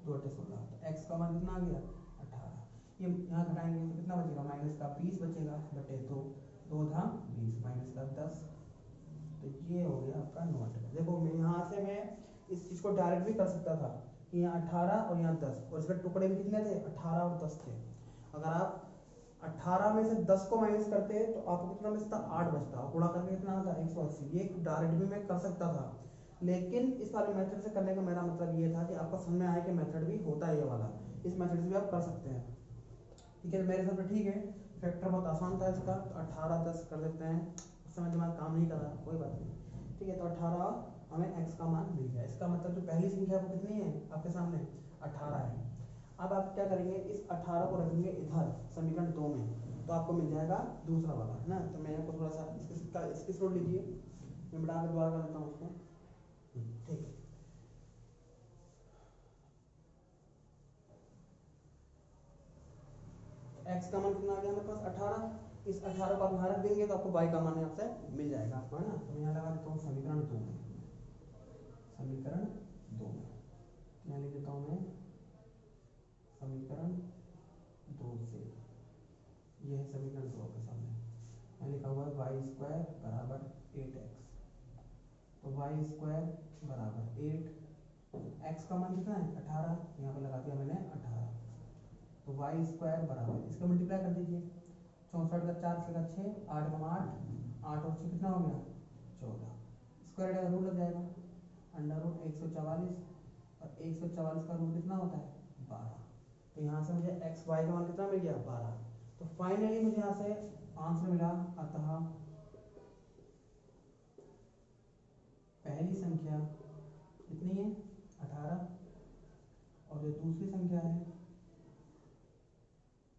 [SPEAKER 1] 2 अट्ठे 16। तो x का मान कितना आ गया 18। ये यहाँ घटाएंगे तो कितना बचेगा माइनस का 20 बचेगा बटे 2, 2 था 20 माइनस का 10। तो ये हो गया आपका 9। देखो मैं यहाँ से मैं इस चीज़ को डायरेक्ट भी कर सकता था कि यहाँ 18 और यहाँ 10, और इसके टुकड़े भी कितने थे 18 और 10 थे। अगर आप 18 में से 10 को माइनस करते तो आपको कितना बचता 8 बचता, और गुणा करके कितना आता 180। ये डायरेक्ट भी मैं कर सकता था, लेकिन इस वाले मेथड से करने का मेरा मतलब ये था कि आपको समझ में आए कि मेथड भी होता है ये वाला, इस मेथड से भी आप कर सकते हैं। ठीक है, मेरे हिसाब से ठीक है। फैक्टर बहुत आसान था इसका, तो 18 10 कर देते हैं, उस समय दिमाग काम नहीं कर रहा, कोई बात नहीं। ठीक है, तो 18 हमें x का मान मिल गया। इसका मतलब जो पहली संख्या वो कितनी है आपके सामने 18 है। अब आप क्या करेंगे, इस 18 को रखेंगे इधर समीकरण 2 में, तो आपको मिल जाएगा दूसरा वाला, है ना। तो मैं आपको थोड़ा सा इसका स्क्रीनशॉट लीजिए, मैं मिटा के दोबारा कर देता हूँ उसको। ठीक है, x का मान कितना आ गया हमारे पास 18। इस 18 को आप यहाँ रख देंगे तो आपको y का मान यहाँ से मिल जाएगा आपको, है ना। तो मैं यहाँ लगा देता हूँ समीकरण 2 में, समीकरण 2 में यहाँ लिख देता हूँ मैं समीकरण 2 से, ये है समीकरण 2 के सामने यहाँ लिखा हुआ है वाई स्क्वायर बराबर 8x। तो वाई स्क्वायर बराबर 8, x का मान कितना है 18, यहाँ पे लगा दिया मैंने 18। तो वाई स्क्वायर बराबर इसका मल्टीप्लाई कर दीजिए, 64 का 4 से 6, 8 का 8, 8 और 6 कितना हो गया 14। स्क्वायर का रूट लग जाएगा अंडर रूट 144, और 144 का रूट कितना होता है 12। तो यहाँ से मुझे एक्स वाई का मान कितना मिल गया 12। तो फाइनली मुझे यहाँ से आंसर मिला, अतः पहली संख्या कितनी है 18, और जो दूसरी संख्या है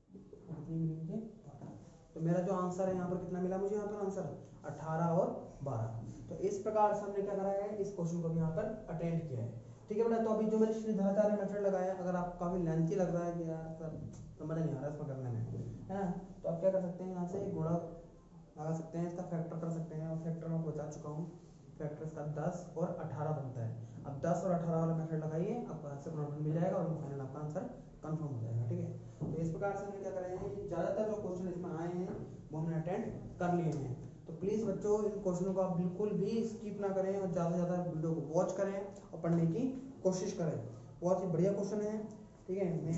[SPEAKER 1] वो कितनी मिली मुझे 12। तो मेरा जो आंसर है यहाँ पर कितना मिला मुझे, यहाँ पर आंसर 18 और 12। तो इस प्रकार से हमने क्या करा है, इस क्वेश्चन को भी यहाँ पर अटेंड किया है। ठीक है बेटा, तो अभी जो मैंने श्रीधराचार्य मेथड लगाया, अगर आप काफी लेंथी लग रहा है कि यार सर समझ नहीं आ रहा इसमें करने में, है ना, तो आप क्या कर सकते हैं, यहाँ से गुणा लगा सकते हैं, इसका फैक्टर कर सकते हैं, और फैक्टर मैं बता चुका हूँ, फैक्टर इसका 10 और 18 बनता है। अब 10 और 18 वाला मेथड लगाइए, आपको आंसर गुणनफल मिल जाएगा और फाइनल आपका आंसर कंफर्म हो जाएगा। ठीक है, तो इस प्रकार से हमने क्या करे हैं, ज़्यादातर जो क्वेश्चन इसमें आए हैं वो हमने अटेंड कर लिए हैं। तो प्लीज़ बच्चों इन क्वेश्चनों को आप बिल्कुल भी स्किप ना करें, और ज़्यादा से ज़्यादा वीडियो को वॉच करें और पढ़ने की कोशिश करें। बहुत ही बढ़िया क्वेश्चन है। ठीक है, मैं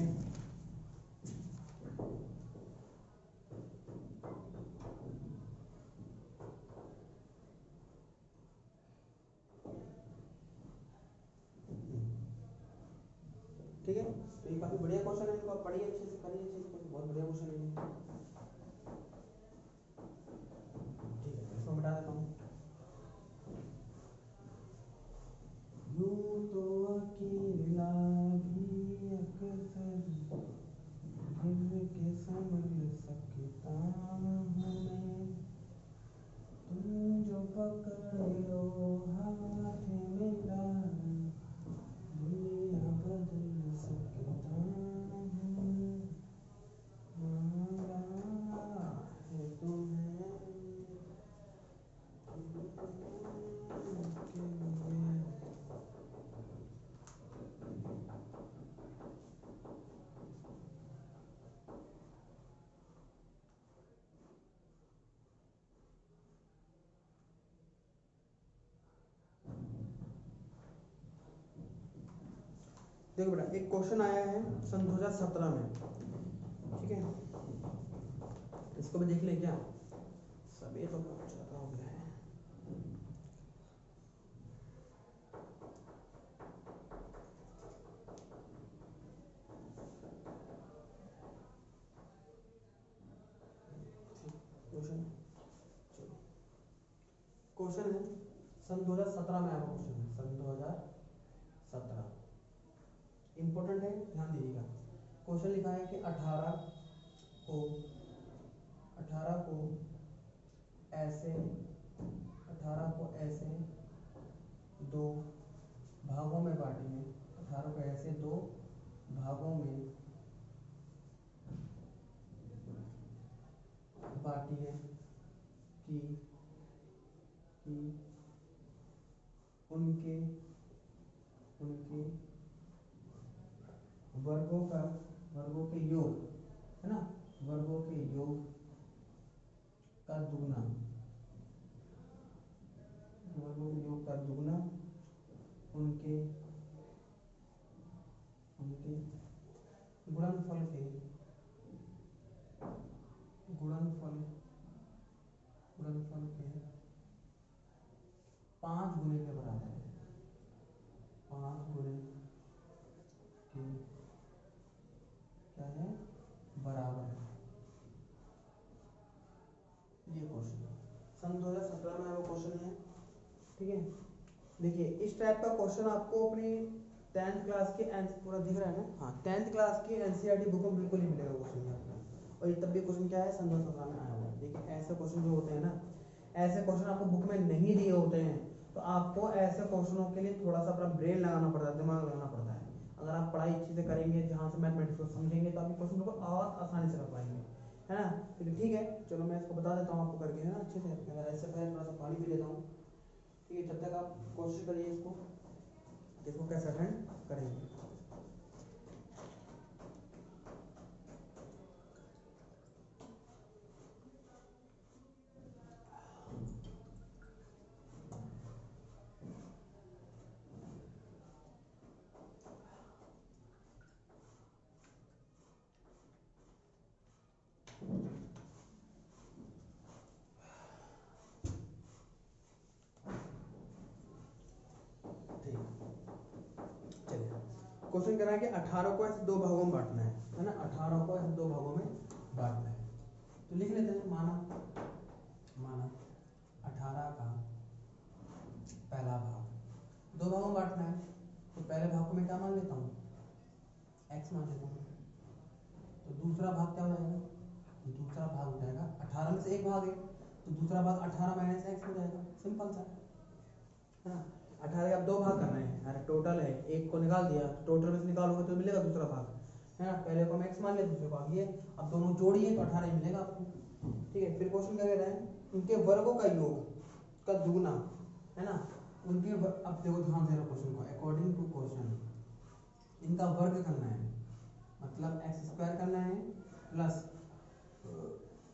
[SPEAKER 1] ठीक है, तो ये काफ़ी बढ़िया क्वेश्चन है, इनको आप पढ़िए अच्छे से, करिए अच्छे से, बहुत बढ़िया क्वेश्चन है। ठीक है, इसको मिटा देता हूँ। यूं तो अकेला भी अक्सर गिर के संभल सकता हूँ मैं, तुम जो पकड़ लो हाथ मेरा दुनिया बदल सकता हूँ, मांगा है तुम्हें के लिए। देखो बेटा, एक क्वेश्चन आया है सन 2017 में, ठीक है, इसको भी देख ले क्या, सभी तो बहुत ज़्यादा हो गया है। क्वेश्चन है सन 2017 में आया हुआ क्वेश्चन है, सन 2017 इंपॉर्टेंट है, ध्यान दीजिएगा। क्वेश्चन लिखा है कि 18 को ऐसे 18 को ऐसे दो भागों में बांटिए, 18 को ऐसे दो भागों में बांटिए कि उनके वर्गों के योग है ना, वर्गों के योग का दुगना, वर्गों के योग का दुगना उनके गुणनफल के 5 गुने के बराबर है, 5 गुने के क्या है बराबर है। ये क्वेश्चन सन 2017 में वो क्वेश्चन है, ठीक है। देखिए इस टाइप का क्वेश्चन आपको अपनी 10th क्लास के पूरा दिख रहा है ना, हाँ 10th क्लास की एनसीईआरटी बुक में बिल्कुल नहीं मिलेगा क्वेश्चन आपको। और ये तब भी क्वेश्चन क्या है सन 2017 में आया हुआ है। देखिए ऐसे क्वेश्चन जो होते हैं ना, ऐसे क्वेश्चन आपको बुक में नहीं दिए होते हैं, तो आपको ऐसे क्वेश्चनों के लिए थोड़ा सा अपना ब्रेन लगाना पड़ता है, दिमाग लगाना पड़ता है। अगर आप पढ़ाई अच्छे से करेंगे, ध्यान से मैथमेटिक्स को समझेंगे, तो आप क्वेश्चन को और आसानी से कर पाएंगे, है ना। लेकिन ठीक है, चलो मैं इसको बता देता हूँ आपको करके, है ना, अच्छे से। ऐसे पहले थोड़ा सा पानी पी लेता हूँ, ठीक है। जब तक आप कोशिश करिए इसको कैसे अटेंड करेंगे। क्वेश्चन कह रहा है कि 18 को ऐसे दो भागों में बांटना है ना, 18 को ऐसे दो भागों में बांटना है। तो लिख लेते हैं, माना 18 का पहला भाग दो भागों में बांटना है, तो पहले भाग को मैं क्या मान लेता हूँ, x मान लेता हूँ। तो दूसरा भाग क्या हो जाएगा, दूसरा भाग हो जाएगा 18 में से एक भाग है, तो दूसरा भाग 18 माइनस x हो जाएगा, सिंपल सा है ना। 18 के आप दो भाग करना है, अरे टोटल है, एक को निकाल दिया, टोटल में से निकालोगे तो मिलेगा दूसरा भाग, है ना। पहले को हम x मान लिया, दूसरे भाग ये, अब दोनों जोड़िए तो 18 ही मिलेगा आपको, ठीक है। फिर क्वेश्चन क्या कह रहा है, उनके वर्गों का योग का दुगना, है ना, उनके अब देखो ध्यान से क्वेश्चन को, अकॉर्डिंग टू क्वेश्चन इनका वर्ग करना है, मतलब x² करना है प्लस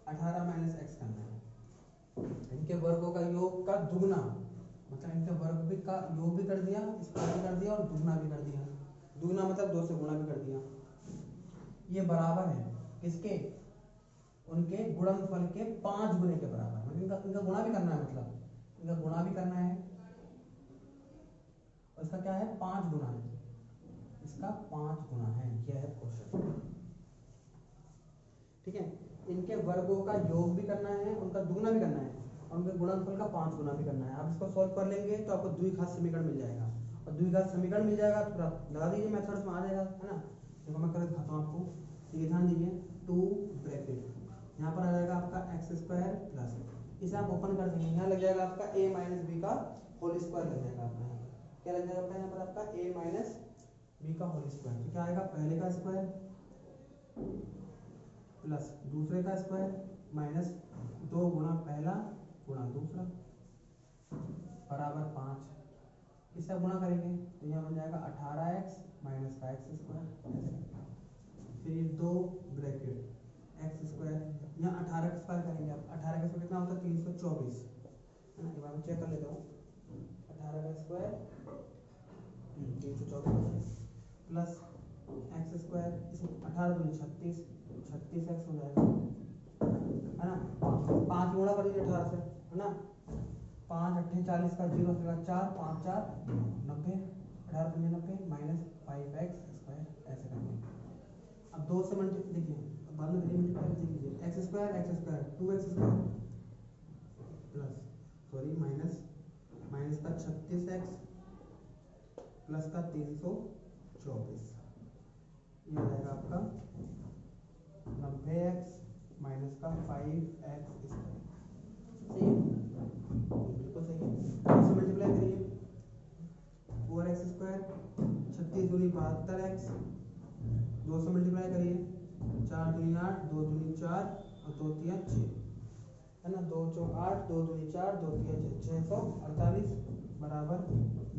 [SPEAKER 1] 18 माइनस x करना है। इनके वर्गों का योग का दुगना, मतलब इनके वर्ग भी का योग भी कर दिया, स्क्वायर भी कर दिया और दुगना भी कर दिया। दुगना मतलब 2 से गुणा भी कर दिया। ये बराबर है किसके, उनके गुणनफल के 5 गुने के बराबर, मतलब इनका गुणा भी करना है, मतलब इनका गुणा भी करना है, और इसका क्या है 5 गुना है, इसका 5 गुना है। यह है क्वेश्चन, ठीक है। इनके वर्गों का योग भी करना है, उनका दुगना भी करना है, और उनके गुणनफल का 5 गुना भी करना है। आप इसको सॉल्व कर लेंगे तो आपको द्विघात समीकरण मिल जाएगा, और द्विघात समीकरण मिल जाएगा तो आप लगा दीजिए, मेथड्स में आ जाएगा, है ना। देखो मैं कर दिखाता हूँ आपको, ठीक है, ध्यान दीजिए। 2 ब्रैकेट यहाँ पर आ जाएगा आपका x² प्लस, इसे आप ओपन कर देंगे, यहाँ लग जाएगा आपका a माइनस बी का होल स्क्वायर लग जाएगा आपका, यहाँ क्या लग जाएगा आपका, यहाँ पर आपका a माइनस बी का होल स्क्वायर। तो क्या आएगा, पहले का स्क्वायर प्लस दूसरे का स्क्वायर माइनस 2 गुना पहला गुना दूसरा बराबर 5। इससे गुणा करेंगे तो यहाँ बन जाएगा 18x माइनस का x²। फिर ये 2 ब्रैकेट x², यहाँ 18 का स्क्वायर करेंगे, आप 18 का स्क्वायर कितना होता है 324, है ना। एक बार मैं चेक कर लेता हूँ, 18 का स्क्वायर 324 प्लस x², इसमें 18 दूनी 36, 36x हो जाएगा, है ना। 5 गुणा कर दीजिए 18 से, है ना। 5 8 40 का 0 से 4 5 4 90, 18 पंजे 90 माइनस 5x², ऐसे करेंगे। अब 2 से मल्टीप्लाई, देखिए बाद में मल्टीप्लाई कीजिए, x² 2x² plus sorry minus का 36x प्लस का 324, ये हो जाएगा आपका 90x माइनस का 5x स्क्वायर। सही है, बिल्कुल सही है। इससे मल्टीप्लाई करिए 4x स्क्वायर, 36 दूनी 72x, 2 से मल्टीप्लाई करिए 4 दूनी 8, 2 दूनी 4 और 2 तिया 6, है ना। 2 चौक 8, 2 दूनी 4, 2 तिया 648 बराबर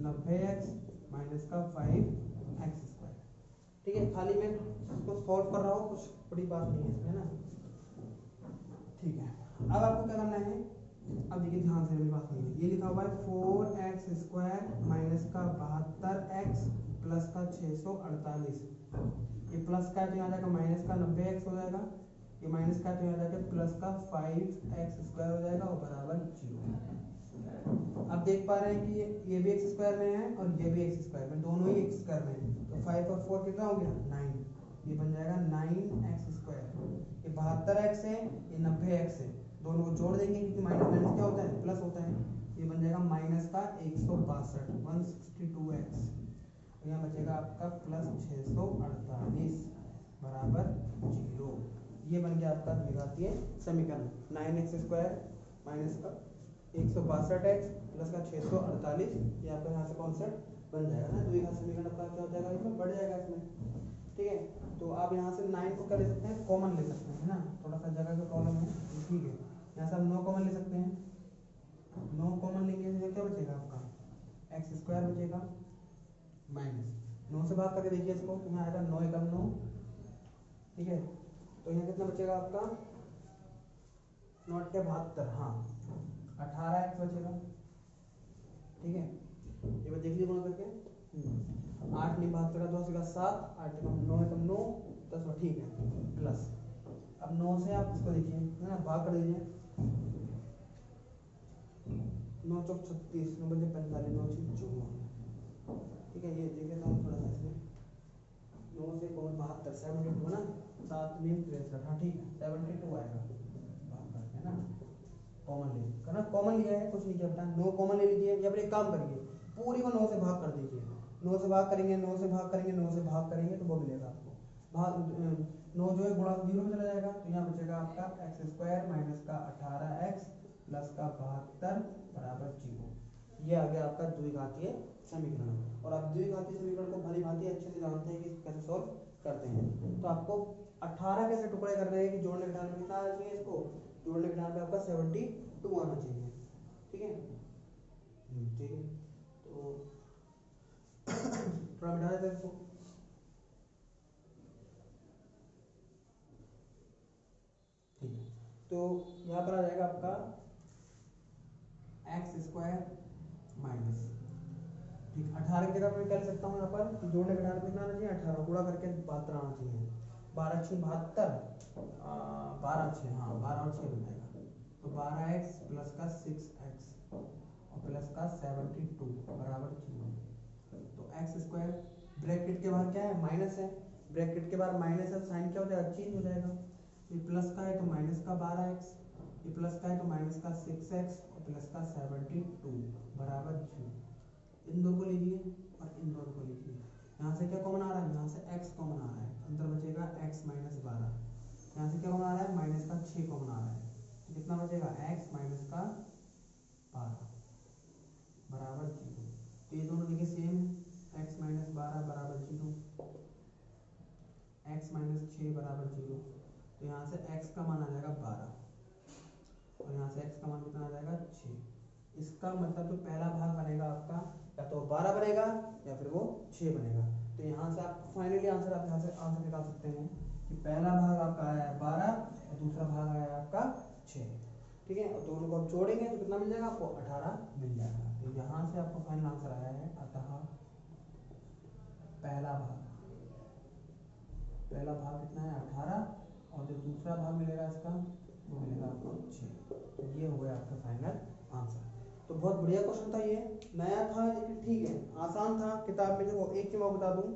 [SPEAKER 1] 90x माइनस का 5x स्क्वायर। ठीक है, खाली मैं इसको सॉल्व कर रहा हूँ, कुछ बड़ी बात नहीं है इसमें ना। ठीक है, अब आपको क्या करना है, अब देखिए ध्यान से मेरी बात सुनिए। ये लिखा हुआ है 4x स्क्वायर माइनस का 72x प्लस का 648, ये प्लस का है तो यहाँ जाकर माइनस का 90x हो जाएगा, ये माइनस का है तो यहाँ जाकर प्लस का 5x स्क्वायर हो जाएगा और बराबर 0। अब देख पा रहे हैं कि ये भी x स्क्वायर में है और ये भी x स्क्वायर में, दोनों ही x स्क्वायर में है, तो 5 और 4 कितना हो गया 9, ये बन जाएगा 9x स्क्वायर। ये 72x है, ये 90x है, दोनों को जोड़ देंगे क्योंकि माइनस माइनस क्या होता है प्लस होता है, ये बन जाएगा माइनस का 162 162x, यहाँ बचेगा आपका प्लस 648 बराबर 0। ये बन गया आपका द्विघातीय समीकरण 9x स्क्वायर माइनस का 162x प्लस का 648, ये आपका यहाँ से कॉन्सेप्ट बन जाएगा ना। द्विघात समीकरण आपका क्या हो जाएगा, इसमें बढ़ जाएगा इसमें। ठीक है, तो आप यहाँ से 9 को क्या ले सकते हैं, कॉमन ले सकते हैं, है ना। थोड़ा सा जगह का प्रॉब्लम है, ठीक है। यहाँ से हम 9 कॉमन ले सकते हैं, 9 कॉमन लेंगे तो क्या बचेगा आपका x स्क्वायर बचेगा माइनस 9 से भाग करके देखिए इसको, तो यहाँ आएगा 9 एकम 9, ठीक है। तो यहाँ कितना बचेगा आपका 9 के 72, हाँ 18x बचेगा, ठीक है। ये बात देख लीजिए गुणा करके 8 नहीं 72 का 2 से 7, 8 एकम 9 एकम 9 10, ठीक है प्लस। अब 9 से आप इसको देखिए, है ना, भाग कर दीजिए 9 चौक 36, 9 बजे 45, 9 से 54, ठीक है। ये देख लेता हूँ थोड़ा सा इसमें, 9 से 72 72 ना, 7 में 63, हाँ ठीक है 72 आएगा, भाग करके ना कॉमन ले करना, कॉमन लिया है कुछ नहीं किया बेटा, 9 कॉमन ले लीजिए, या फिर एक काम करिए पूरी को 9 से भाग कर दीजिए, 9 से भाग करेंगे 9 से भाग करेंगे 9 से भाग करेंगे तो वो मिलेगा आपको भाग 9 जो है गुणा 0 में चला जाएगा, तो यहाँ बचेगा आपका x स्क्वायर माइनस का 18x प्लस का 72 बराबर 0। ये आ गया आपका द्विघातीय समीकरण। और आप द्विघातीय समीकरण को भली भांति अच्छे से जानते हैं कि कैसे सॉल्व करते हैं। तो आपको 18 कैसे टुकड़े करने हैं कि जोड़ने घटाने में कितना आना चाहिए, इसको जोड़ने घटाने में आपका 72 आना चाहिए, ठीक है। ठीक है, तो थोड़ा मिटा देते हैं इसको, ठीक है। तो यहाँ पर आ जाएगा आपका x स्क्वायर माइनस, ठीक 18 की जगह मैं क्या ले सकता हूँ यहाँ पर कि जोड़ने घटाने में कितना आना चाहिए 18, गुणा करके 72 आना चाहिए, 12 6 72, 12 6 हाँ 12 और 6 बन जाएगा, तो 12x प्लस का 6x और प्लस का 72 बराबर 0। तो x स्क्वायर ब्रैकेट के बाहर क्या है माइनस है, ब्रैकेट के बाहर माइनस है, साइन क्या हो जाएगा चेंज हो जाएगा, ये प्लस का है तो माइनस का 12x, ये प्लस का है तो माइनस का 6x और प्लस का 72 बराबर 0। इन दोनों को लीजिए और इन दोनों को लीजिए, यहाँ से क्या कॉमन आ रहा है, यहाँ से x कॉमन आ रहा है, अंतर बचेगा x माइनस 12, यहाँ से क्या कॉमन आ रहा है माइनस का 6 कॉमन आ रहा है, तो कितना बचेगा x माइनस का 12 बराबर 0। तो ये दोनों देखिए सेम है, x माइनस 12 बराबर 0, x माइनस 6 बराबर 0, तो यहाँ से x का मान आ जाएगा 12 और यहाँ से x का मान कितना आ जाएगा 6। इसका मतलब जो पहला भाग बनेगा आपका या तो 12 बनेगा या फिर वो 6 बनेगा। तो यहाँ से आप फाइनली आंसर आप यहाँ से आंसर निकाल सकते हैं कि पहला भाग आपका आया है 12 और दूसरा भाग आया है आपका 6, ठीक है। और दोनों को आप जोड़ेंगे तो कितना मिल जाएगा आपको 18 मिल जाएगा। तो यहाँ से आपको फाइनल आंसर आया है, अतः पहला भाग कितना है 18 और जो दूसरा भाग मिलेगा इसका वो मिलेगा आपको 6। तो ये हो गया आपका फाइनल आंसर। तो बहुत बढ़िया क्वेश्चन था, ये नया था लेकिन ठीक है आसान था। किताब में जो एक चीज मैं बता दूं,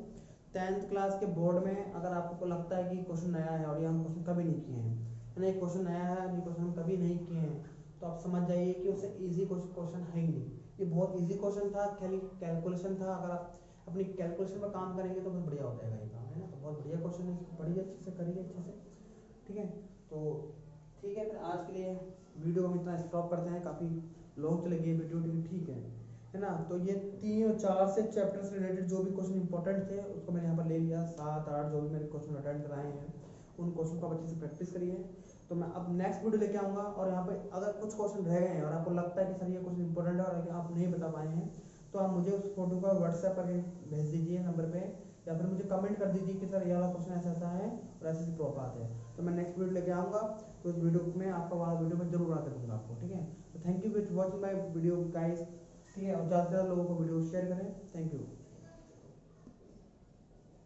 [SPEAKER 1] 10th क्लास के बोर्ड में अगर आपको लगता है कि क्वेश्चन नया है और ये हम क्वेश्चन कभी नहीं किए हैं, है ना, ये क्वेश्चन नया है, ये क्वेश्चन हम कभी नहीं किए हैं, तो आप समझ जाइए कि उससे इजी क्वेश्चन है ही नहीं। ये बहुत इजी क्वेश्चन था, खाली कैलकुलेशन था। अगर आप अपनी कैलकुलेशन पर काम करेंगे तो बहुत बढ़िया हो जाएगा ये काम, है ना। तो बहुत बढ़िया क्वेश्चन है, इसको पढ़िए अच्छे से, करिए अच्छे से, ठीक है। तो ठीक है, फिर आज के लिए वीडियो हम इतना स्टॉप करते हैं, काफ़ी लॉन्ग चली गई वीडियो, ठीक है ना। तो ये 3 और 4 से चैप्टर से रिलेटेड जो भी क्वेश्चन इंपॉर्टेंट थे उसको मैंने यहाँ पर ले लिया। 7 8 जो भी मेरे क्वेश्चन अटेंड कराए हैं उन क्वेश्चन को आप अच्छे से प्रैक्टिस करिए। तो मैं अब नेक्स्ट वीडियो लेके आऊँगा, और यहाँ पे अगर कुछ क्वेश्चन रह गए हैं और आपको लगता है कि सर ये क्वेश्चन इंपॉर्टेंट है और आप नहीं बता पाए हैं, तो आप मुझे उस फोटो का व्हाट्सएप पर भेज दीजिए नंबर पे, या फिर मुझे कमेंट कर दीजिए कि सर ये वाला क्वेश्चन ऐसा ऐसा है और ऐसी ऐसी प्रॉब्लम आते हैं। तो मैं नेक्स्ट वीडियो लेके आऊँगा, तो उस वीडियो में आपका वाला वीडियो मैं जरूर बना के दूँगा आपको, ठीक है। तो thank you for watching my video guys, ठीक है। और ज़्यादा से ज़्यादा लोगों को वीडियो शेयर करें। Thank you.